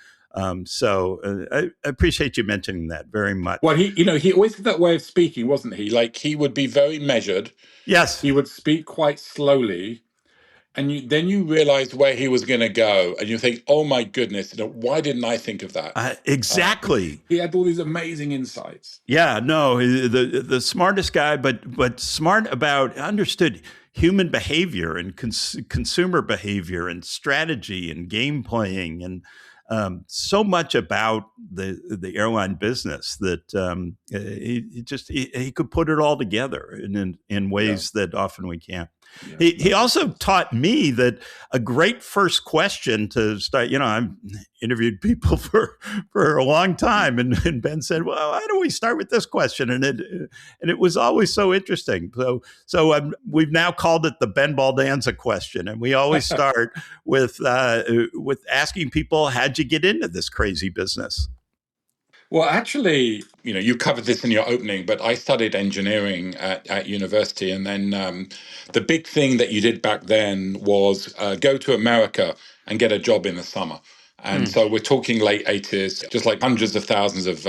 So I appreciate you mentioning that very much. Well, he always had that way of speaking, wasn't he? Like, he would be very measured. Yes. He would speak quite slowly. And then you realize where he was going to go, and you think, "Oh my goodness, why didn't I think of that?" Exactly. He had all these amazing insights. Yeah, no, the smartest guy, but smart about understood human behavior and consumer behavior and strategy and game playing and so much about the airline business that he could put it all together in ways that often we can't. Yeah. He also taught me that a great first question to start. I've interviewed people for a long time, and Ben said, "Well, why don't we start with this question?" And it was always so interesting. So we've now called it the Ben Baldanza question, and we always start with asking people, "How'd you get into this crazy business?" Well, actually, you covered this in your opening, but I studied engineering at university. And then the big thing that you did back then was go to America and get a job in the summer. And so we're talking late 80s, just like hundreds of thousands of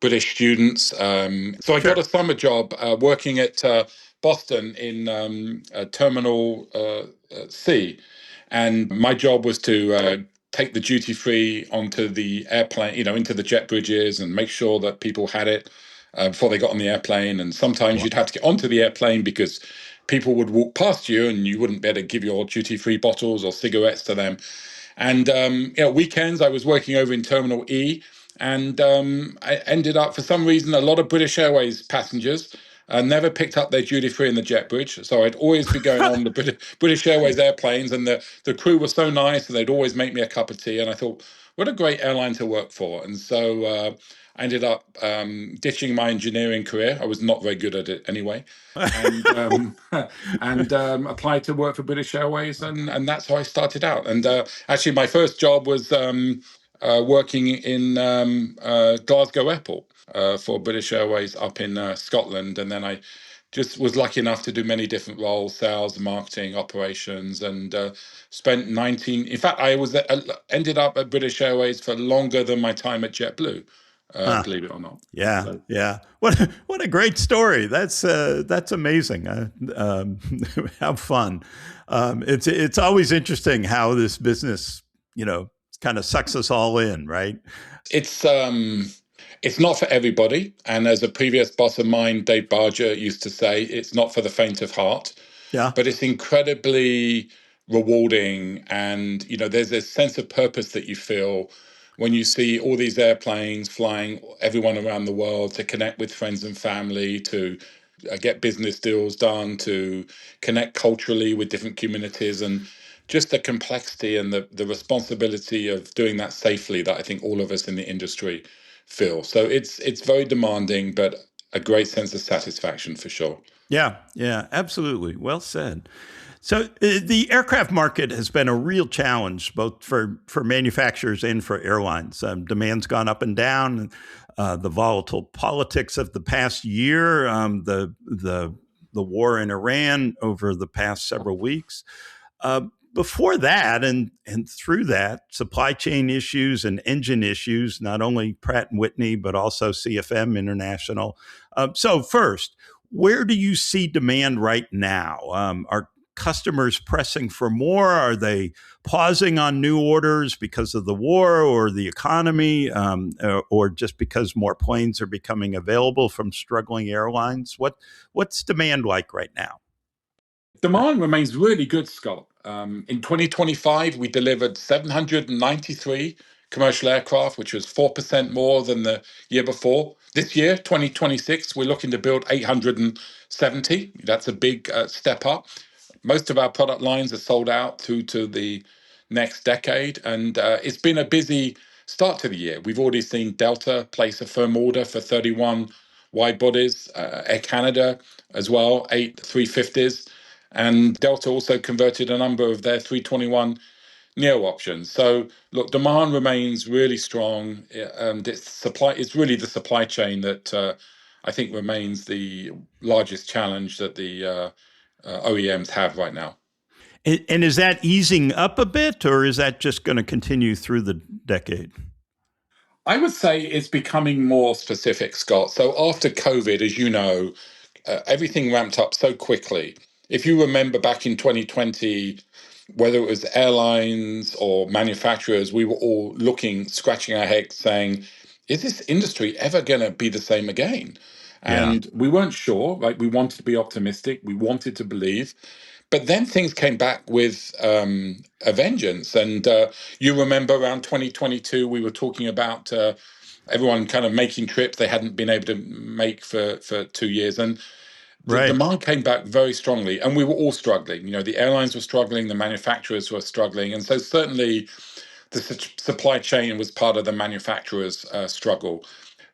British students. So I got a summer job working at Boston in Terminal C. And my job was to take the duty free onto the airplane, into the jet bridges and make sure that people had it before they got on the airplane. And sometimes you'd have to get onto the airplane because people would walk past you and you wouldn't be able to give your duty free bottles or cigarettes to them. And weekends I was working over in Terminal E, and I ended up, for some reason, a lot of British Airways passengers never picked up their duty free in the jet bridge. So I'd always be going on the British Airways airplanes, and the crew was so nice, and they'd always make me a cup of tea. And I thought, what a great airline to work for. And so I ended up ditching my engineering career. I was not very good at it anyway, and applied to work for British Airways, and that's how I started out. And actually, my first job was working in Glasgow Airport for British Airways up in Scotland, and then I just was lucky enough to do many different roles: sales, marketing, operations, and spent 19. In fact, I was ended up at British Airways for longer than my time at JetBlue. Believe it or not. Yeah, So. yeah. What a great story. That's amazing. How fun. It's always interesting how this business, kind of sucks us all in, right? It's not for everybody. And as a previous boss of mine, Dave Barger, used to say, it's not for the faint of heart. Yeah. But it's incredibly rewarding. And, there's this sense of purpose that you feel when you see all these airplanes flying everyone around the world to connect with friends and family, to get business deals done, to connect culturally with different communities, and just the complexity and the responsibility of doing that safely that I think all of us in the industry feel. So it's very demanding, but a great sense of satisfaction for sure. Yeah, absolutely. Well said. So the aircraft market has been a real challenge, both for manufacturers and for airlines. Demand's gone up and down. The volatile politics of the past year, the war in Iran over the past several weeks. Before that and through that, supply chain issues and engine issues, not only Pratt & Whitney, but also CFM International. So first, where do you see demand right now? Are customers pressing for more? Are they pausing on new orders because of the war or the economy, or just because more planes are becoming available from struggling airlines? What's demand like right now? Demand remains really good, Scott. In 2025, we delivered 793 commercial aircraft, which was 4% more than the year before. This year, 2026, we're looking to build 870. That's a big step up. Most of our product lines are sold out through to the next decade, and it's been a busy start to the year. We've already seen Delta place a firm order for 31 wide bodies, Air Canada as well, 8 350s. And Delta also converted a number of their 321 neo options. So look, demand remains really strong, and it's really the supply chain that I think remains the largest challenge that the OEMs have right now. And is that easing up a bit, or is that just going to continue through the decade? I would say it's becoming more specific, Scott. So after COVID, as you know, everything ramped up so quickly. if you remember back in 2020, whether it was airlines or manufacturers, we were all looking, scratching our heads, saying, "Is this industry ever going to be the same again?" Yeah. And we weren't sure. Like, we wanted to be optimistic, we wanted to believe, but then things came back with a vengeance. And you remember around 2022, we were talking about everyone kind of making trips they hadn't been able to make for 2 years. And the Right. demand came back very strongly, and we were all struggling. The airlines were struggling, the manufacturers were struggling. And so certainly the supply chain was part of the manufacturers' struggle.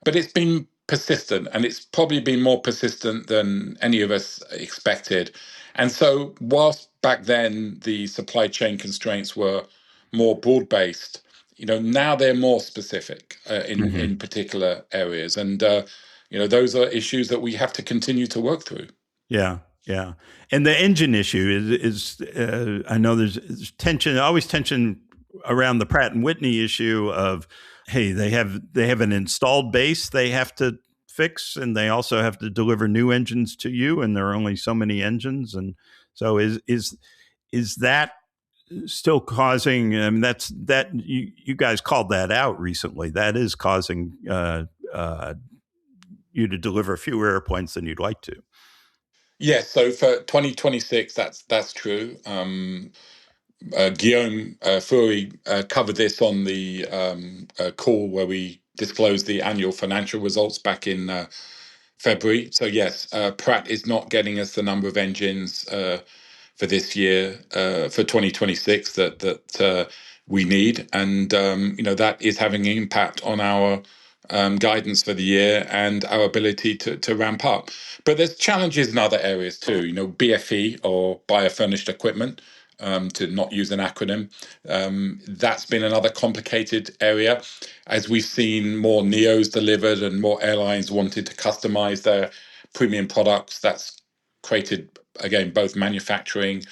But it's been persistent, and it's probably been more persistent than any of us expected. And so, whilst back then the supply chain constraints were more broad based, now they're more specific in particular areas, and those are issues that we have to continue to work through. Yeah, yeah. And the engine issue is I know there's tension, always tension around the Pratt and Whitney issue of, hey, they have an installed base they have to fix, and they also have to deliver new engines to you, and there are only so many engines, and so is that still causing? I mean, that you guys called that out recently. That is causing you to deliver fewer airplanes than you'd like to. Yes, so for 2026, that's true. Guillaume Foury covered this on the call where we disclosed the annual financial results back in February. So yes, Pratt is not getting us the number of engines for this year, for 2026, that we need, and that is having an impact on our guidance for the year and our ability to ramp up. But there's challenges in other areas too. BFE, or Biofurnished Equipment, to not use an acronym. That's been another complicated area, as we've seen more NEOs delivered and more airlines wanted to customize their premium products. That's created, again, both manufacturing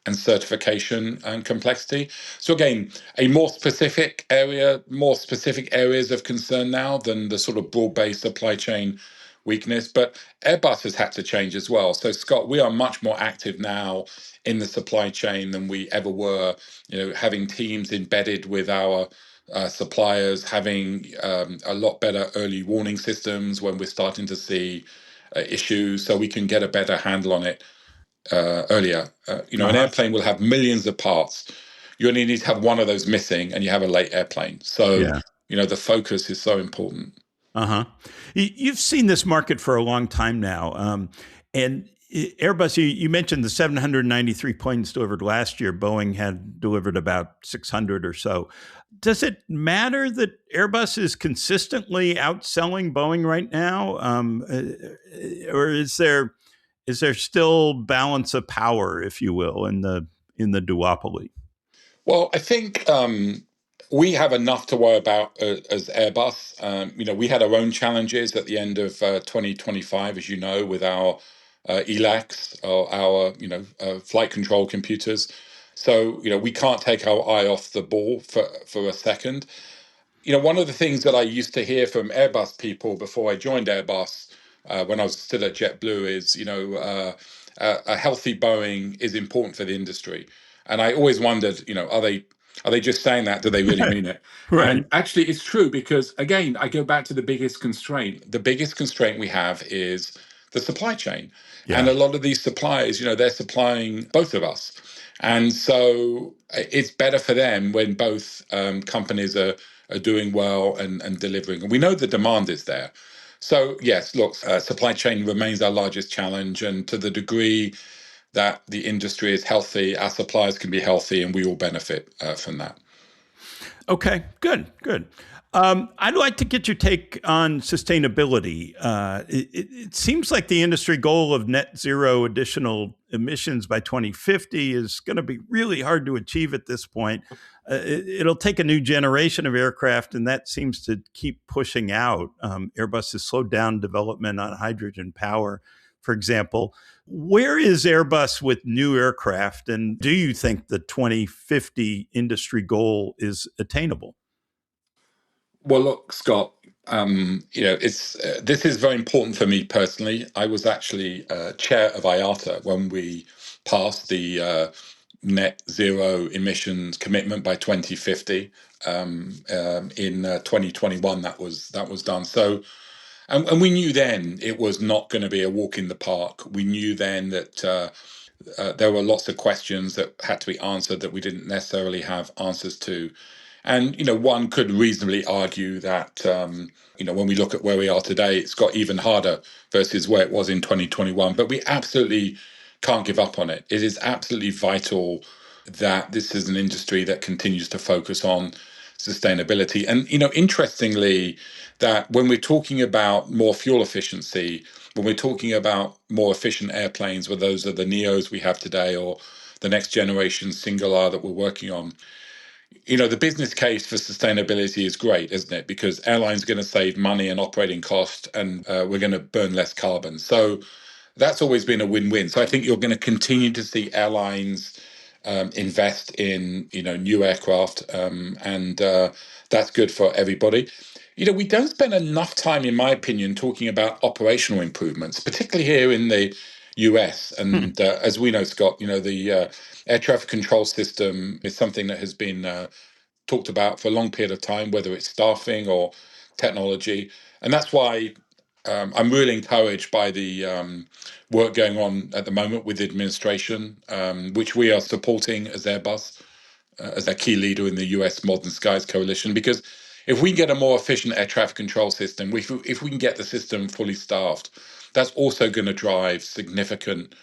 and certification and complexity. So again, a more specific areas of concern now than the sort of broad-based supply chain weakness. But Airbus has had to change as well. So Scott, we are much more active now in the supply chain than we ever were. Having teams embedded with our suppliers, having a lot better early warning systems when we're starting to see issues, so we can get a better handle on it earlier. An airplane will have millions of parts. You only need to have one of those missing, and you have a late airplane. So, the focus is so important. You've seen this market for a long time now. And Airbus, you mentioned the 793 planes delivered last year. Boeing had delivered about 600 or so. Does it matter that Airbus is consistently outselling Boeing right now? Or is there still balance of power, if you will, in the duopoly? Well, I think we have enough to worry about as Airbus. We had our own challenges at the end of 2025, as you know, with our ELACs, or our flight control computers. So, we can't take our eye off the ball for a second. One of the things that I used to hear from Airbus people before I joined Airbus, when I was still at JetBlue, is, a healthy Boeing is important for the industry. And I always wondered, are they just saying that? Do they really mean it? Right. And actually, it's true, because, again, I go back to the biggest constraint. The biggest constraint we have is the supply chain. Yeah. And a lot of these suppliers, they're supplying both of us. And so it's better for them when both companies are doing well and delivering. And we know the demand is there. So yes, look, supply chain remains our largest challenge. And to the degree that the industry is healthy, our suppliers can be healthy, and we all benefit from that. Okay, good. I'd like to get your take on sustainability. It seems like the industry goal of net zero additional emissions by 2050 is going to be really hard to achieve at this point. It'll take a new generation of aircraft, and that seems to keep pushing out. Airbus has slowed down development on hydrogen power, for example. Where is Airbus with new aircraft, and do you think the 2050 industry goal is attainable? Well, look, Scott, It's this is very important for me personally. I was actually chair of IATA when we passed the net zero emissions commitment by 2050. In 2021, that was done. So, and we knew then it was not going to be a walk in the park. We knew then that there were lots of questions that had to be answered that we didn't necessarily have answers to. And, one could reasonably argue that, when we look at where we are today, it's got even harder versus where it was in 2021. But we absolutely can't give up on it. It is absolutely vital that this is an industry that continues to focus on sustainability. And, interestingly, that when we're talking about more fuel efficiency, when we're talking about more efficient airplanes, whether those are the NEOs we have today or the next generation single aisle that we're working on, the business case for sustainability is great, isn't it? Because airlines are going to save money and operating cost, and we're going to burn less carbon. So that's always been a win-win. So I think you're going to continue to see airlines invest in new aircraft, and that's good for everybody. We don't spend enough time, in my opinion, talking about operational improvements, particularly here in the US. And as we know, Scott, the air traffic control system is something that has been talked about for a long period of time, whether it's staffing or technology. And that's why I'm really encouraged by the work going on at the moment with the administration, which we are supporting as Airbus, as a key leader in the US Modern Skies Coalition, because if we get a more efficient air traffic control system, if we can get the system fully staffed, that's also going to drive significant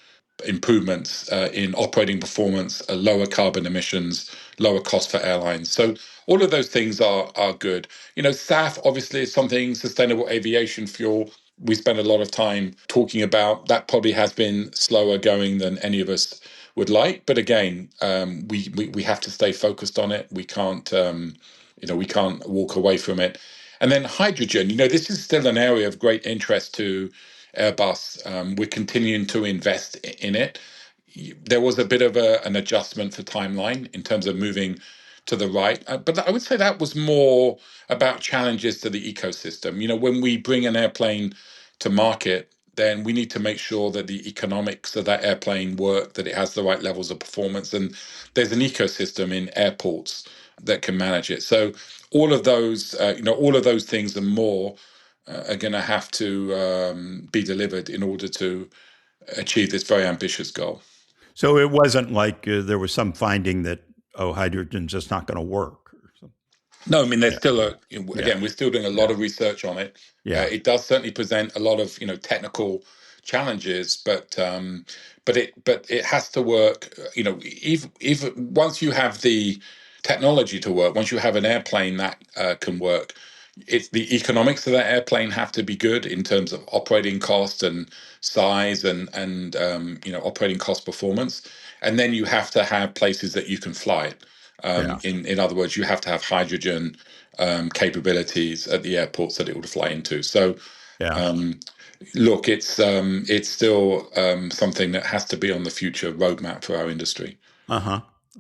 improvements in operating performance, lower carbon emissions, lower cost for airlines. So all of those things are good. SAF obviously is something, sustainable aviation fuel, we spend a lot of time talking about. That probably has been slower going than any of us would like. But again, we have to stay focused on it. We can't we can't walk away from it. And then hydrogen, this is still an area of great interest to Airbus. We're continuing to invest in it. There was a bit of an adjustment for timeline in terms of moving to the right, but I would say that was more about challenges to the ecosystem. When we bring an airplane to market, then we need to make sure that the economics of that airplane work, that it has the right levels of performance, and there's an ecosystem in airports that can manage it. So all of those things and more are going to have to be delivered in order to achieve this very ambitious goal. So it wasn't like there was some finding that, hydrogen's just not going to work. Or something. No, I mean, there's still we're still doing a lot of research on it. Yeah. It does certainly present a lot of, technical challenges, but it has to work. If once you have the technology to work, once you have an airplane that can work, it's the economics of that airplane have to be good in terms of operating cost and size and operating cost performance, and then you have to have places that you can fly it. In other words, you have to have hydrogen capabilities at the airports that it would fly into. So, look, it's still something that has to be on the future roadmap for our industry.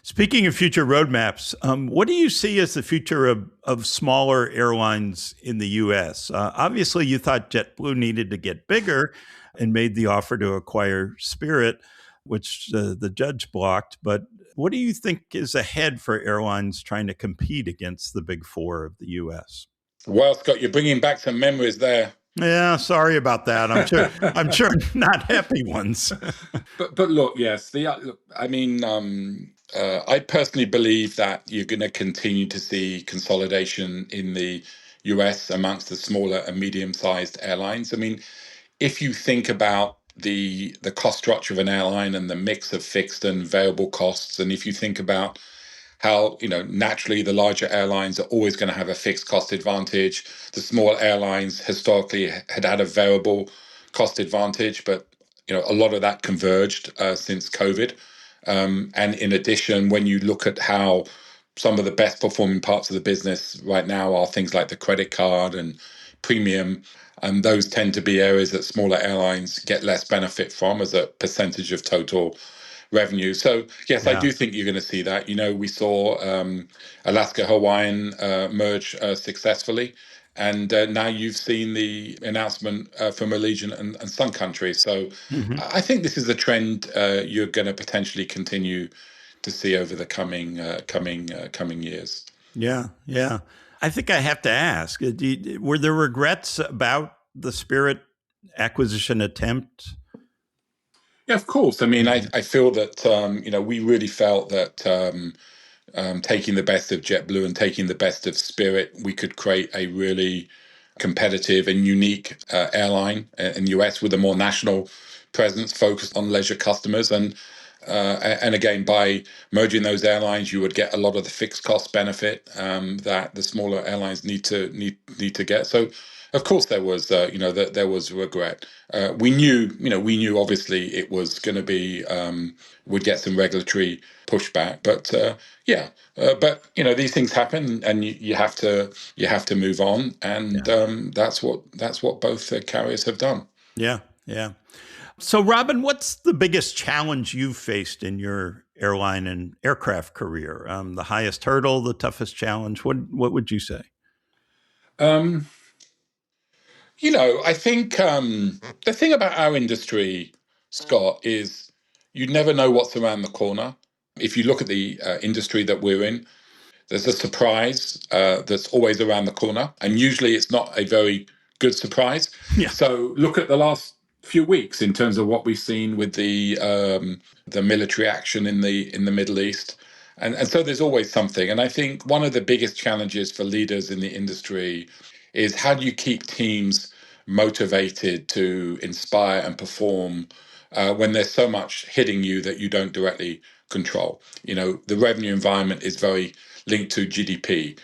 Speaking of future roadmaps, what do you see as the future of smaller airlines in the U.S.? Obviously, you thought JetBlue needed to get bigger and made the offer to acquire Spirit, which the judge blocked. But what do you think is ahead for airlines trying to compete against the big four of the U.S.? Well, Scott, you're bringing back some memories there. Yeah, sorry about that. I'm sure not happy ones. but look, yes, I personally believe that you're going to continue to see consolidation in the US amongst the smaller and medium-sized airlines. I mean, if you think about the cost structure of an airline and the mix of fixed and variable costs, and if you think about how naturally the larger airlines are always going to have a fixed cost advantage, the small airlines historically had a variable cost advantage, but a lot of that converged since COVID. And in addition, when you look at how some of the best performing parts of the business right now are things like the credit card and premium, and those tend to be areas that smaller airlines get less benefit from as a percentage of total revenue. So yes, I do think you're going to see that. We saw Alaska Hawaiian merge successfully, And now you've seen the announcement from Allegiant and Sun Country. So Hmm. I think this is a trend you're going to potentially continue to see over the coming years. Yeah, yeah. I think I have to ask, were there regrets about the Spirit acquisition attempt? Yeah, of course. I mean, I feel that we really felt that taking the best of JetBlue and taking the best of Spirit, we could create a really competitive and unique airline in the US with a more national presence focused on leisure customers. And again, by merging those airlines, you would get a lot of the fixed cost benefit that the smaller airlines need to get. So, of course, there was there was regret. We knew obviously it was going to be would get some regulatory pushback, but but these things happen, and you have to move on, and that's what both carriers have done. Yeah, yeah. So, Robin, what's the biggest challenge you've faced in your airline and aircraft career? The highest hurdle, the toughest challenge? What would you say? Um, I think the thing about our industry, Scott, is you never know what's around the corner. If you look at the industry that we're in, there's a surprise that's always around the corner, and usually it's not a very good surprise. Yeah. So look at the last few weeks in terms of what we've seen with the military action in the Middle East, and so there's always something. And I think one of the biggest challenges for leaders in the industry is how do you keep teams motivated to inspire and perform when there's so much hitting you that you don't directly control. The revenue environment is very linked to GDP.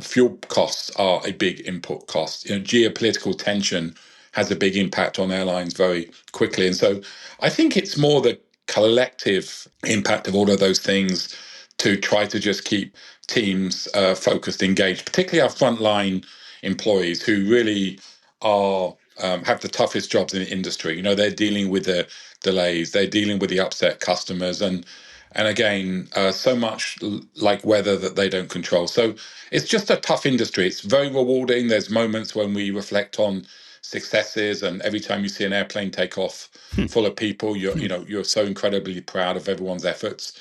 Fuel costs are a big input cost. Geopolitical tension has a big impact on airlines very quickly. And so I think it's more the collective impact of all of those things to try to just keep teams focused, engaged, particularly our frontline employees who really are have the toughest jobs in the industry. They're dealing with the delays, they're dealing with the upset customers, and again, so much like weather that they don't control. So it's just a tough industry. It's very rewarding. There's moments when we reflect on successes, and every time you see an airplane take off full of people, you're so incredibly proud of everyone's efforts.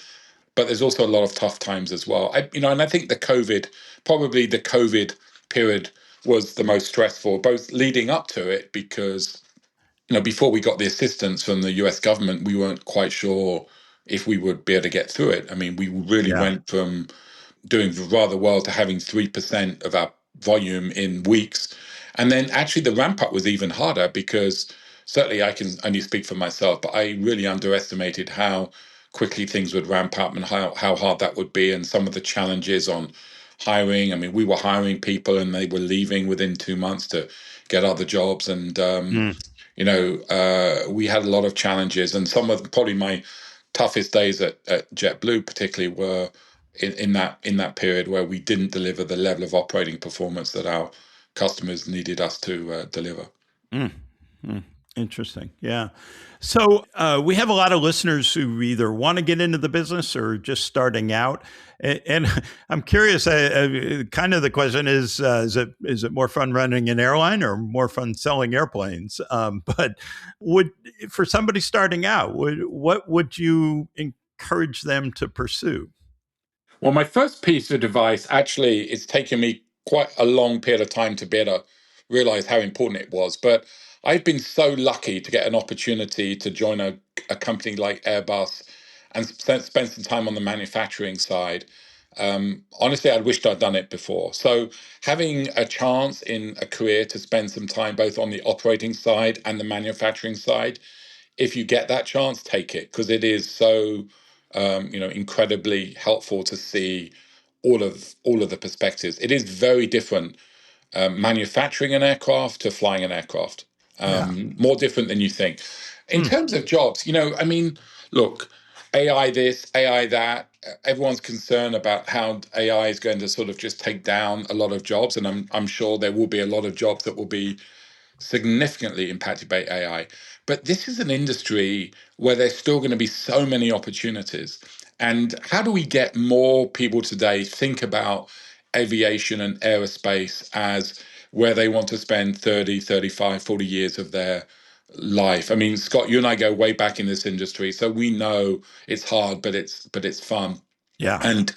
But there's also a lot of tough times as well. And I think the COVID period was the most stressful, both leading up to it because before we got the assistance from the US government, we weren't quite sure if we would be able to get through it. I mean, we really went from doing rather well to having 3% of our volume in weeks. And then actually the ramp up was even harder because certainly I can only speak for myself, but I really underestimated how quickly things would ramp up and how hard that would be, and some of the challenges on hiring. I mean, we were hiring people and they were leaving within 2 months to get other jobs. And we had a lot of challenges, and some of probably my toughest days at JetBlue, particularly, were in that period where we didn't deliver the level of operating performance that our customers needed us to deliver. Interesting. Yeah. So we have a lot of listeners who either want to get into the business or just starting out. And I'm curious, kind of the question is it more fun running an airline or more fun selling airplanes? But for somebody starting out, what would you encourage them to pursue? Well, my first piece of advice, actually, it's taken me quite a long period of time to be able to realize how important it was. But I've been so lucky to get an opportunity to join a company like Airbus and spend some time on the manufacturing side. Honestly, I'd wished I'd done it before. So having a chance in a career to spend some time both on the operating side and the manufacturing side, if you get that chance, take it, because it is so incredibly helpful to see all of the perspectives. It is very different manufacturing an aircraft to flying an aircraft. More different than you think. In terms of jobs, I mean, look, AI this, AI that. Everyone's concerned about how AI is going to sort of just take down a lot of jobs, and I'm sure there will be a lot of jobs that will be significantly impacted by AI. But this is an industry where there's still going to be so many opportunities. And how do we get more people today think about aviation and aerospace as where they want to spend 30, 35, 40 years of their life. I mean, Scott, you and I go way back in this industry, so we know it's hard, but it's fun. Yeah. And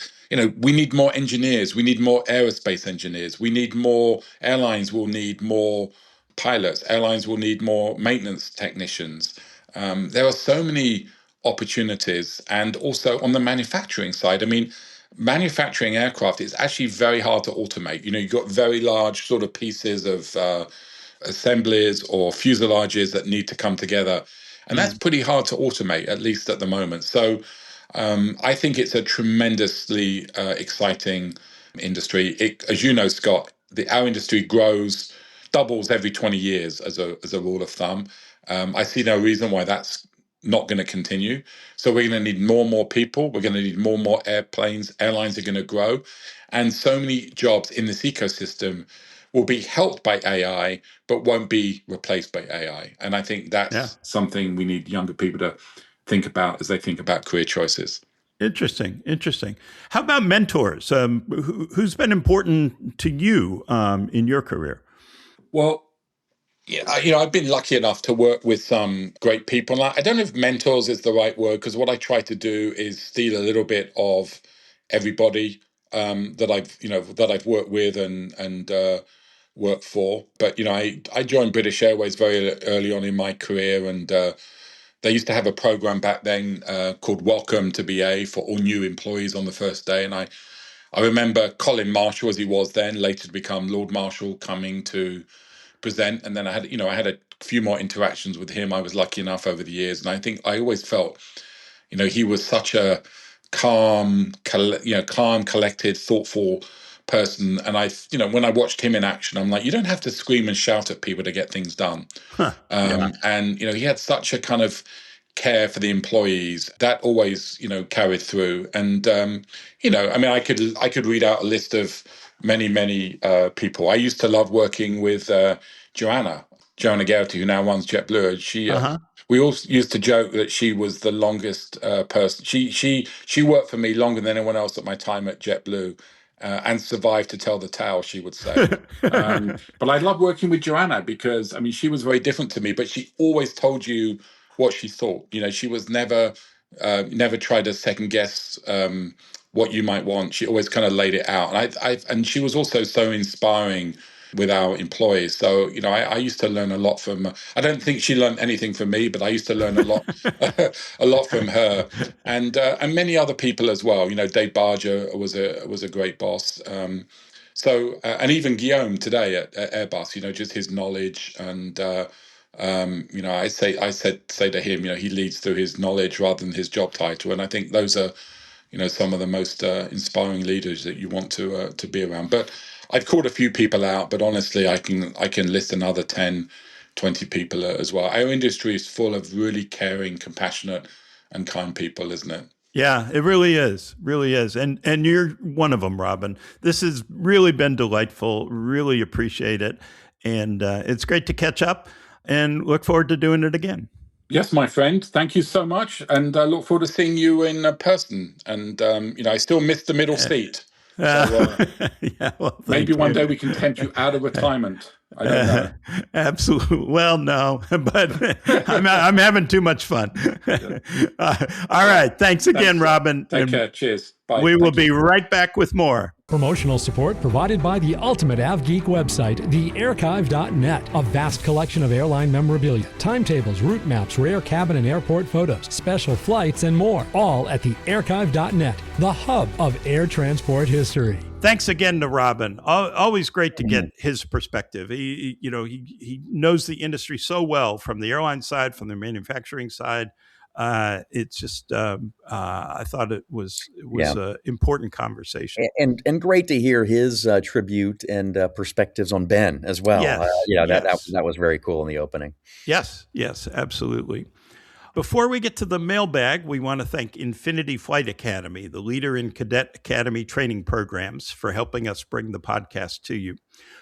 we need more engineers. We need more aerospace engineers. We need more airlines. Will need more pilots. Airlines will need more maintenance technicians. There are so many opportunities, and also on the manufacturing side. I mean, manufacturing aircraft is actually very hard to automate. You've got very large sort of pieces of assemblies or fuselages that need to come together, and that's pretty hard to automate, at least at the moment. So I think it's a tremendously exciting industry. As you know, Scott, our industry grows, doubles every 20 years as a rule of thumb. I see no reason why that's not going to continue. So we're going to need more and more people. We're going to need more and more airplanes. Airlines are going to grow. And so many jobs in this ecosystem will be helped by AI, but won't be replaced by AI. And I think that's something we need younger people to think about as they think about career choices. Interesting. How about mentors? Who's been important to you in your career? Well, I've been lucky enough to work with some great people. I don't know if mentors is the right word, because what I try to do is steal a little bit of everybody that I've worked with and worked for. But I joined British Airways very early on in my career, and they used to have a program back then called Welcome to BA for all new employees on the first day. And I remember Colin Marshall, as he was then, later to become Lord Marshall, coming to present. And then I had a few more interactions with him. I was lucky enough over the years. And I think I always felt, he was such a calm, collected, thoughtful person. And when I watched him in action, I'm like, you don't have to scream and shout at people to get things done. And he had such a kind of care for the employees that always carried through. And I could read out a list of many people. I used to love working with Joanna Geraghty, who now runs JetBlue. She we all used to joke that she was the longest person. She worked for me longer than anyone else at my time at JetBlue. And survived to tell the tale, she would say. But I love working with Joanna because, she was very different to me, but she always told you what she thought. She was never tried to second guess what you might want. She always kind of laid it out. And she was also so inspiring with our employees. So, I used to learn a lot from her. I don't think she learned anything from me, but I used to learn a lot, a lot from her, and many other people as well. Dave Barger was a great boss. And even Guillaume today at Airbus, just his knowledge and, I say to him, he leads through his knowledge rather than his job title. And I think those are, some of the most inspiring leaders that you want to be around. But I've called a few people out, but honestly, I can list another 10, 20 people as well. Our industry is full of really caring, compassionate, and kind people, isn't it? Yeah, it really is. And you're one of them, Robin. This has really been delightful. Really appreciate it. And it's great to catch up and look forward to doing it again. Yes, my friend. Thank you so much. And I look forward to seeing you in person. And, I still miss the middle seat. So, maybe one day we can tempt you out of retirement. I don't know. Absolutely. Well, no, but I'm having too much fun. All right. Thanks again, Robin. Take care. Cheers. Bye. We will be right back with more. Promotional support provided by the ultimate AvGeek website, thearchive.net. A vast collection of airline memorabilia, timetables, route maps, rare cabin and airport photos, special flights, and more. All at thearchive.net, the hub of air transport history. Thanks again to Robin. Always great to get his perspective. He knows the industry so well from the airline side, from the manufacturing side. It's just I thought it was an important conversation, and great to hear his tribute and perspectives on Ben as well. Yes. That was very cool in the opening. Yes, absolutely. Before we get to the mailbag, we want to thank Infinity Flight Academy, the leader in Cadet Academy training programs, for helping us bring the podcast to you.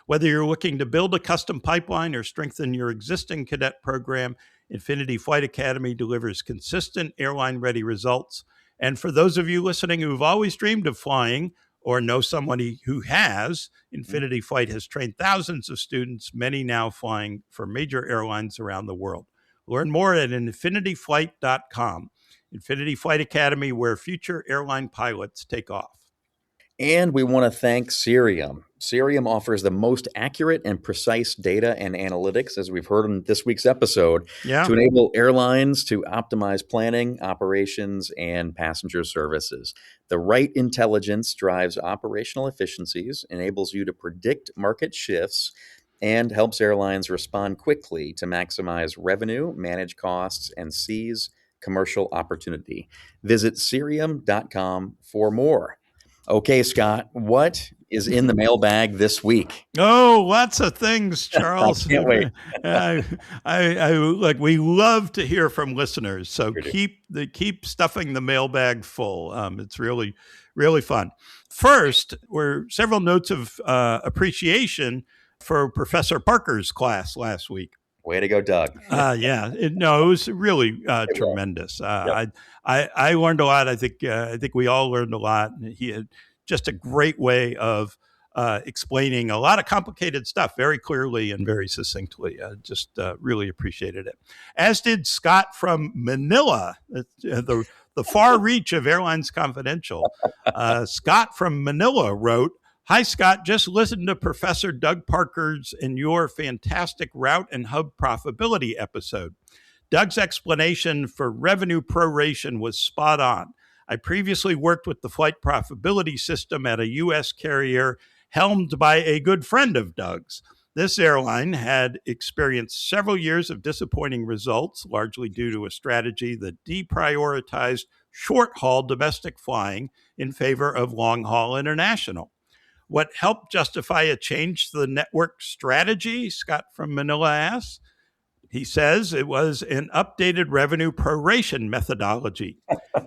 Whether you're looking to build a custom pipeline or strengthen your existing cadet program, Infinity Flight Academy delivers consistent airline-ready results. And for those of you listening who've always dreamed of flying, or know somebody who has, Infinity Flight has trained thousands of students, many now flying for major airlines around the world. Learn more at infinityflight.com. Infinity Flight Academy, where future airline pilots take off. And we want to thank Cerium. Cerium offers the most accurate and precise data and analytics, as we've heard in this week's episode, to enable airlines to optimize planning, operations, and passenger services. The right intelligence drives operational efficiencies, enables you to predict market shifts, and helps airlines respond quickly to maximize revenue, manage costs, and seize commercial opportunity. Visit Cerium.com for more. Okay, Scott, what is in the mailbag this week? Oh, lots of things, Charles. I can't wait. We love to hear from listeners, so keep stuffing the mailbag full. It's really, really fun. First, were several notes of appreciation for Professor Parker's class last week. Way to go, Doug. It was really tremendous. I learned a lot. I think we all learned a lot. He had just a great way of explaining a lot of complicated stuff very clearly and very succinctly. Just really appreciated it. As did Scott from Manila, the far reach of Airlines Confidential. Scott from Manila wrote, "Hi, Scott. Just listened to Professor Doug Parker's and your fantastic route and hub profitability episode. Doug's explanation for revenue proration was spot on. I previously worked with the flight profitability system at a U.S. carrier helmed by a good friend of Doug's. This airline had experienced several years of disappointing results, largely due to a strategy that deprioritized short-haul domestic flying in favor of long-haul international. What helped justify a change to the network strategy?" Scott from Manila asks. He says it was an updated revenue proration methodology.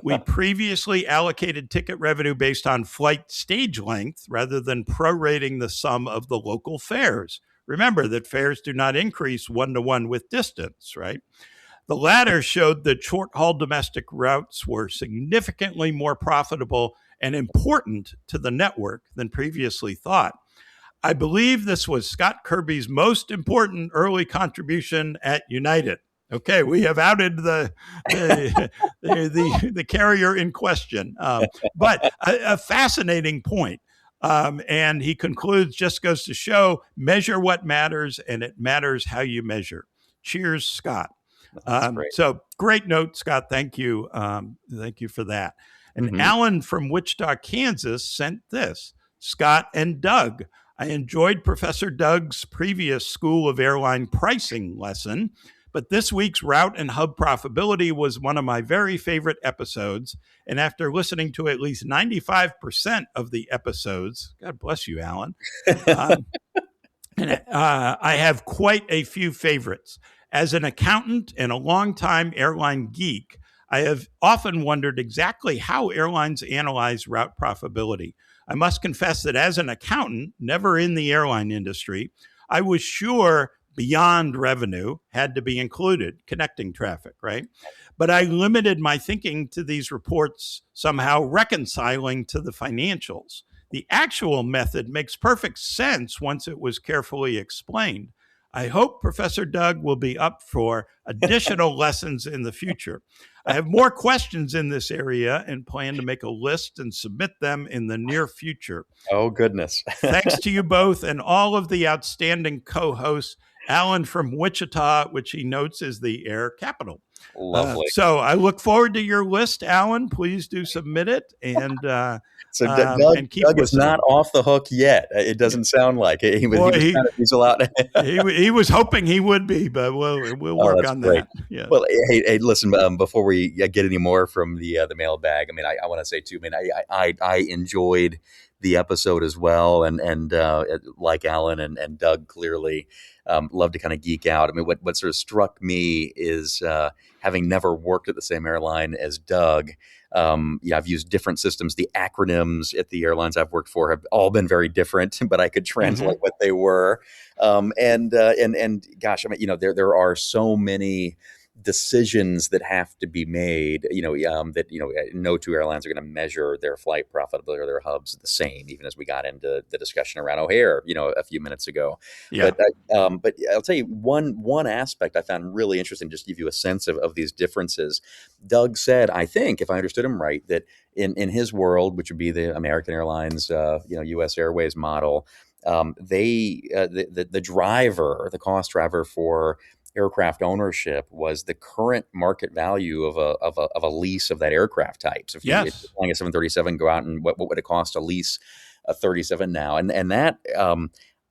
We previously allocated ticket revenue based on flight stage length rather than prorating the sum of the local fares. Remember that fares do not increase one-to-one with distance, right? The latter showed that short-haul domestic routes were significantly more profitable and important to the network than previously thought. I believe this was Scott Kirby's most important early contribution at United. Okay, we have outed the carrier in question, but a fascinating point. And he concludes, just goes to show, measure what matters, and it matters how you measure. Cheers, Scott. So great note, Scott. Thank you. Thank you for that. And Alan from Wichita, Kansas sent this. Scott and Doug, I enjoyed Professor Doug's previous School of Airline pricing lesson, but this week's Route and Hub Profitability was one of my very favorite episodes. And after listening to at least 95% of the episodes, God bless you, Alan, I have quite a few favorites. As an accountant and a longtime airline geek, I have often wondered exactly how airlines analyze route profitability. I must confess that as an accountant, never in the airline industry, I was sure beyond revenue had to be included, connecting traffic, right? But I limited my thinking to these reports somehow reconciling to the financials. The actual method makes perfect sense once it was carefully explained. I hope Professor Doug will be up for additional lessons in the future. I have more questions in this area and plan to make a list and submit them in the near future. Oh, goodness. Thanks to you both and all of the outstanding co-hosts. Alan from Wichita, which he notes is the air capital. Lovely. So I look forward to your list, Alan. Please do submit it. And so Doug is not off the hook yet. It doesn't sound like it. He was hoping he would be, but we'll work on that. Yeah. Well, hey, listen. Before we get any more from the mailbag, I mean, I want to say too. I mean, I enjoyed the episode as well, and like Alan and Doug, clearly love to kind of geek out. I mean, what sort of struck me is having never worked at the same airline as Doug. I've used different systems. The acronyms at the airlines I've worked for have all been very different, but I could translate what they were. And gosh, I mean, there are so many decisions that have to be made, no two airlines are going to measure their flight profitability or their hubs the same, even as we got into the discussion around O'Hare, a few minutes ago. Yeah. But I'll tell you one aspect I found really interesting, just to give you a sense of these differences. Doug said, I think, if I understood him right, that in his world, which would be the American Airlines, U.S. Airways model, the driver, the cost driver for aircraft ownership was the current market value of a lease of that aircraft type. So if you're flying a 737, go out and what would it cost to lease a 37 now? And that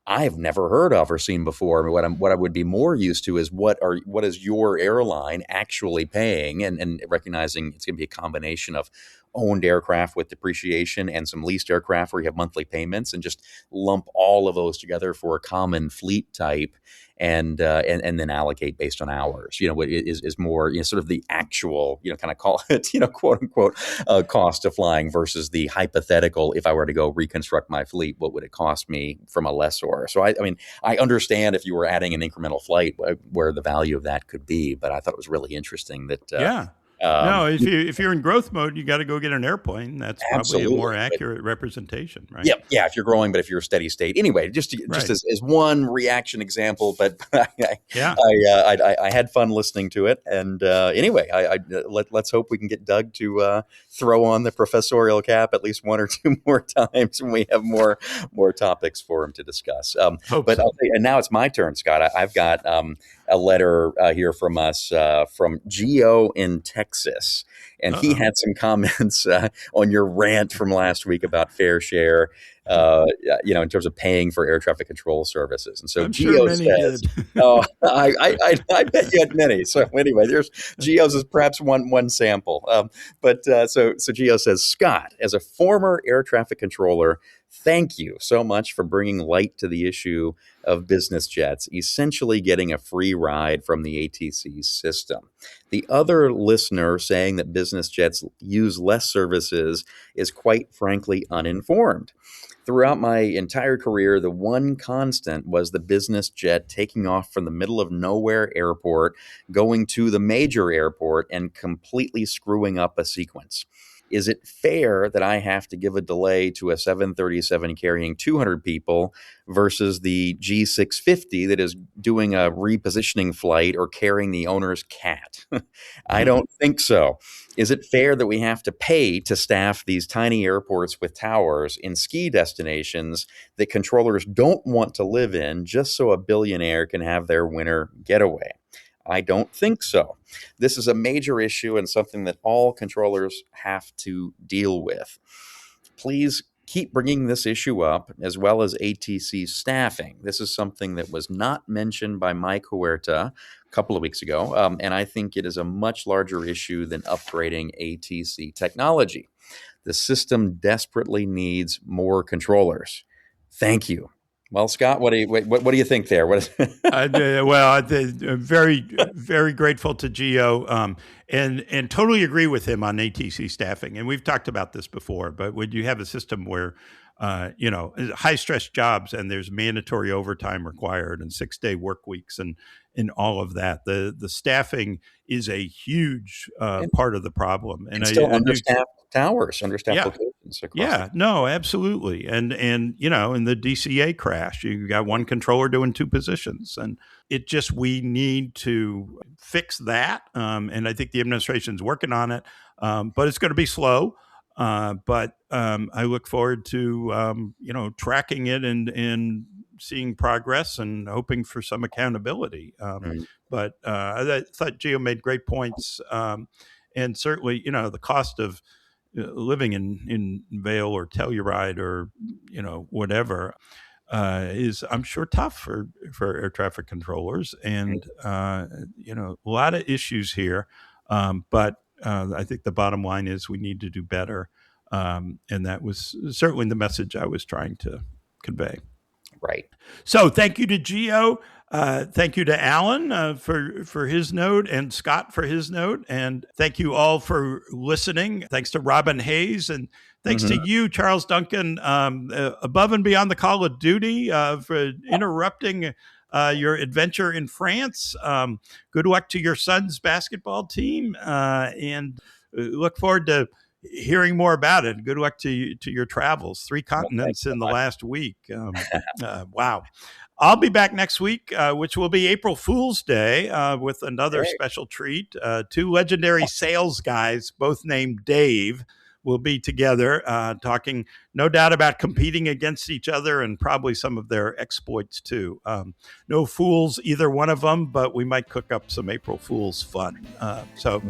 I've never heard of or seen before. I mean, what I would be more used to is what is your airline actually paying, and recognizing it's going to be a combination of owned aircraft with depreciation and some leased aircraft where you have monthly payments, and just lump all of those together for a common fleet type, and then allocate based on hours. What is more sort of the actual kind of call it quote unquote cost of flying versus the hypothetical. If I were to go reconstruct my fleet, what would it cost me from a lessor? So I mean I understand if you were adding an incremental flight where the value of that could be, but I thought it was really interesting that no, if you're in growth mode, you got to go get an airplane. That's probably a more accurate repretation, right? Yeah. If you're growing, but if you're a steady state, anyway, just as one reaction example. But I had fun listening to it, and anyway, let's hope we can get Doug to throw on the professorial cap at least one or two more times when we have more topics for him to discuss. But I'll tell you, and now it's my turn, Scott. I've got a letter here from us from Geo in Texas. And he had some comments on your rant from last week about fair share, in terms of paying for air traffic control services. And so Geo says, I bet you had many. So anyway, Geo's is perhaps one sample. So Geo says, Scott, as a former air traffic controller, thank you so much for bringing light to the issue of business jets, essentially getting a free ride from the ATC system. The other listener saying that business jets use less services is quite frankly uninformed. Throughout my entire career, the one constant was the business jet taking off from the middle of nowhere airport, going to the major airport, and completely screwing up a sequence. Is it fair that I have to give a delay to a 737 carrying 200 people versus the G650 that is doing a repositioning flight or carrying the owner's cat? I don't think so. Is it fair that we have to pay to staff these tiny airports with towers in ski destinations that controllers don't want to live in just so a billionaire can have their winter getaway? I don't think so. This is a major issue and something that all controllers have to deal with. Please keep bringing this issue up, as well as ATC staffing. This is something that was not mentioned by Mike Huerta a couple of weeks ago, and I think it is a much larger issue than upgrading ATC technology. The system desperately needs more controllers. Thank you. Well, Scott, what do you think there? I'm very, very grateful to Geo, and totally agree with him on ATC staffing. And we've talked about this before, but when you have a system where, high stress jobs and there's mandatory overtime required and 6-day work weeks and all of that, the staffing is a huge part of the problem. And still understaffed towers, understaffed locations. No, absolutely. And in the DCA crash, you got one controller doing two positions, and we need to fix that. And I think the administration's working on it, but it's going to be slow. But I look forward to tracking it and seeing progress and hoping for some accountability. But I thought Geo made great points, and certainly the cost of living in Vail or Telluride or whatever is, I'm sure, tough for air traffic controllers, and a lot of issues here. But I think the bottom line is we need to do better, and that was certainly the message I was trying to convey. Right. So thank you to Geo. Thank you to Alan for his note, and Scott for his note. And thank you all for listening. Thanks to Robin Hayes, and thanks to you, Charles Duncan, above and beyond the call of duty, for interrupting your adventure in France. Good luck to your son's basketball team, and look forward to hearing more about it. Good luck to your travels. 3 continents in the last week. Wow. I'll be back next week, which will be April Fool's Day, with another special treat. 2 legendary sales guys, both named Dave, will be together talking, no doubt, about competing against each other and probably some of their exploits too. No fools, either one of them, but we might cook up some April Fool's fun. So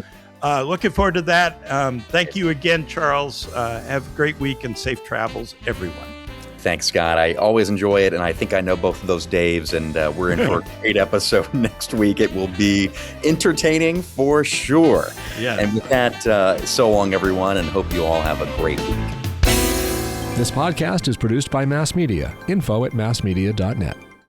looking forward to that. Thank you again, Charles. Have a great week and safe travels, everyone. Thanks, Scott. I always enjoy it, and I think I know both of those Daves, and we're in for a great episode next week. It will be entertaining for sure. Yeah. And with that, so long, everyone, and hope you all have a great week. This podcast is produced by Mass Media. Info@massmedia.net.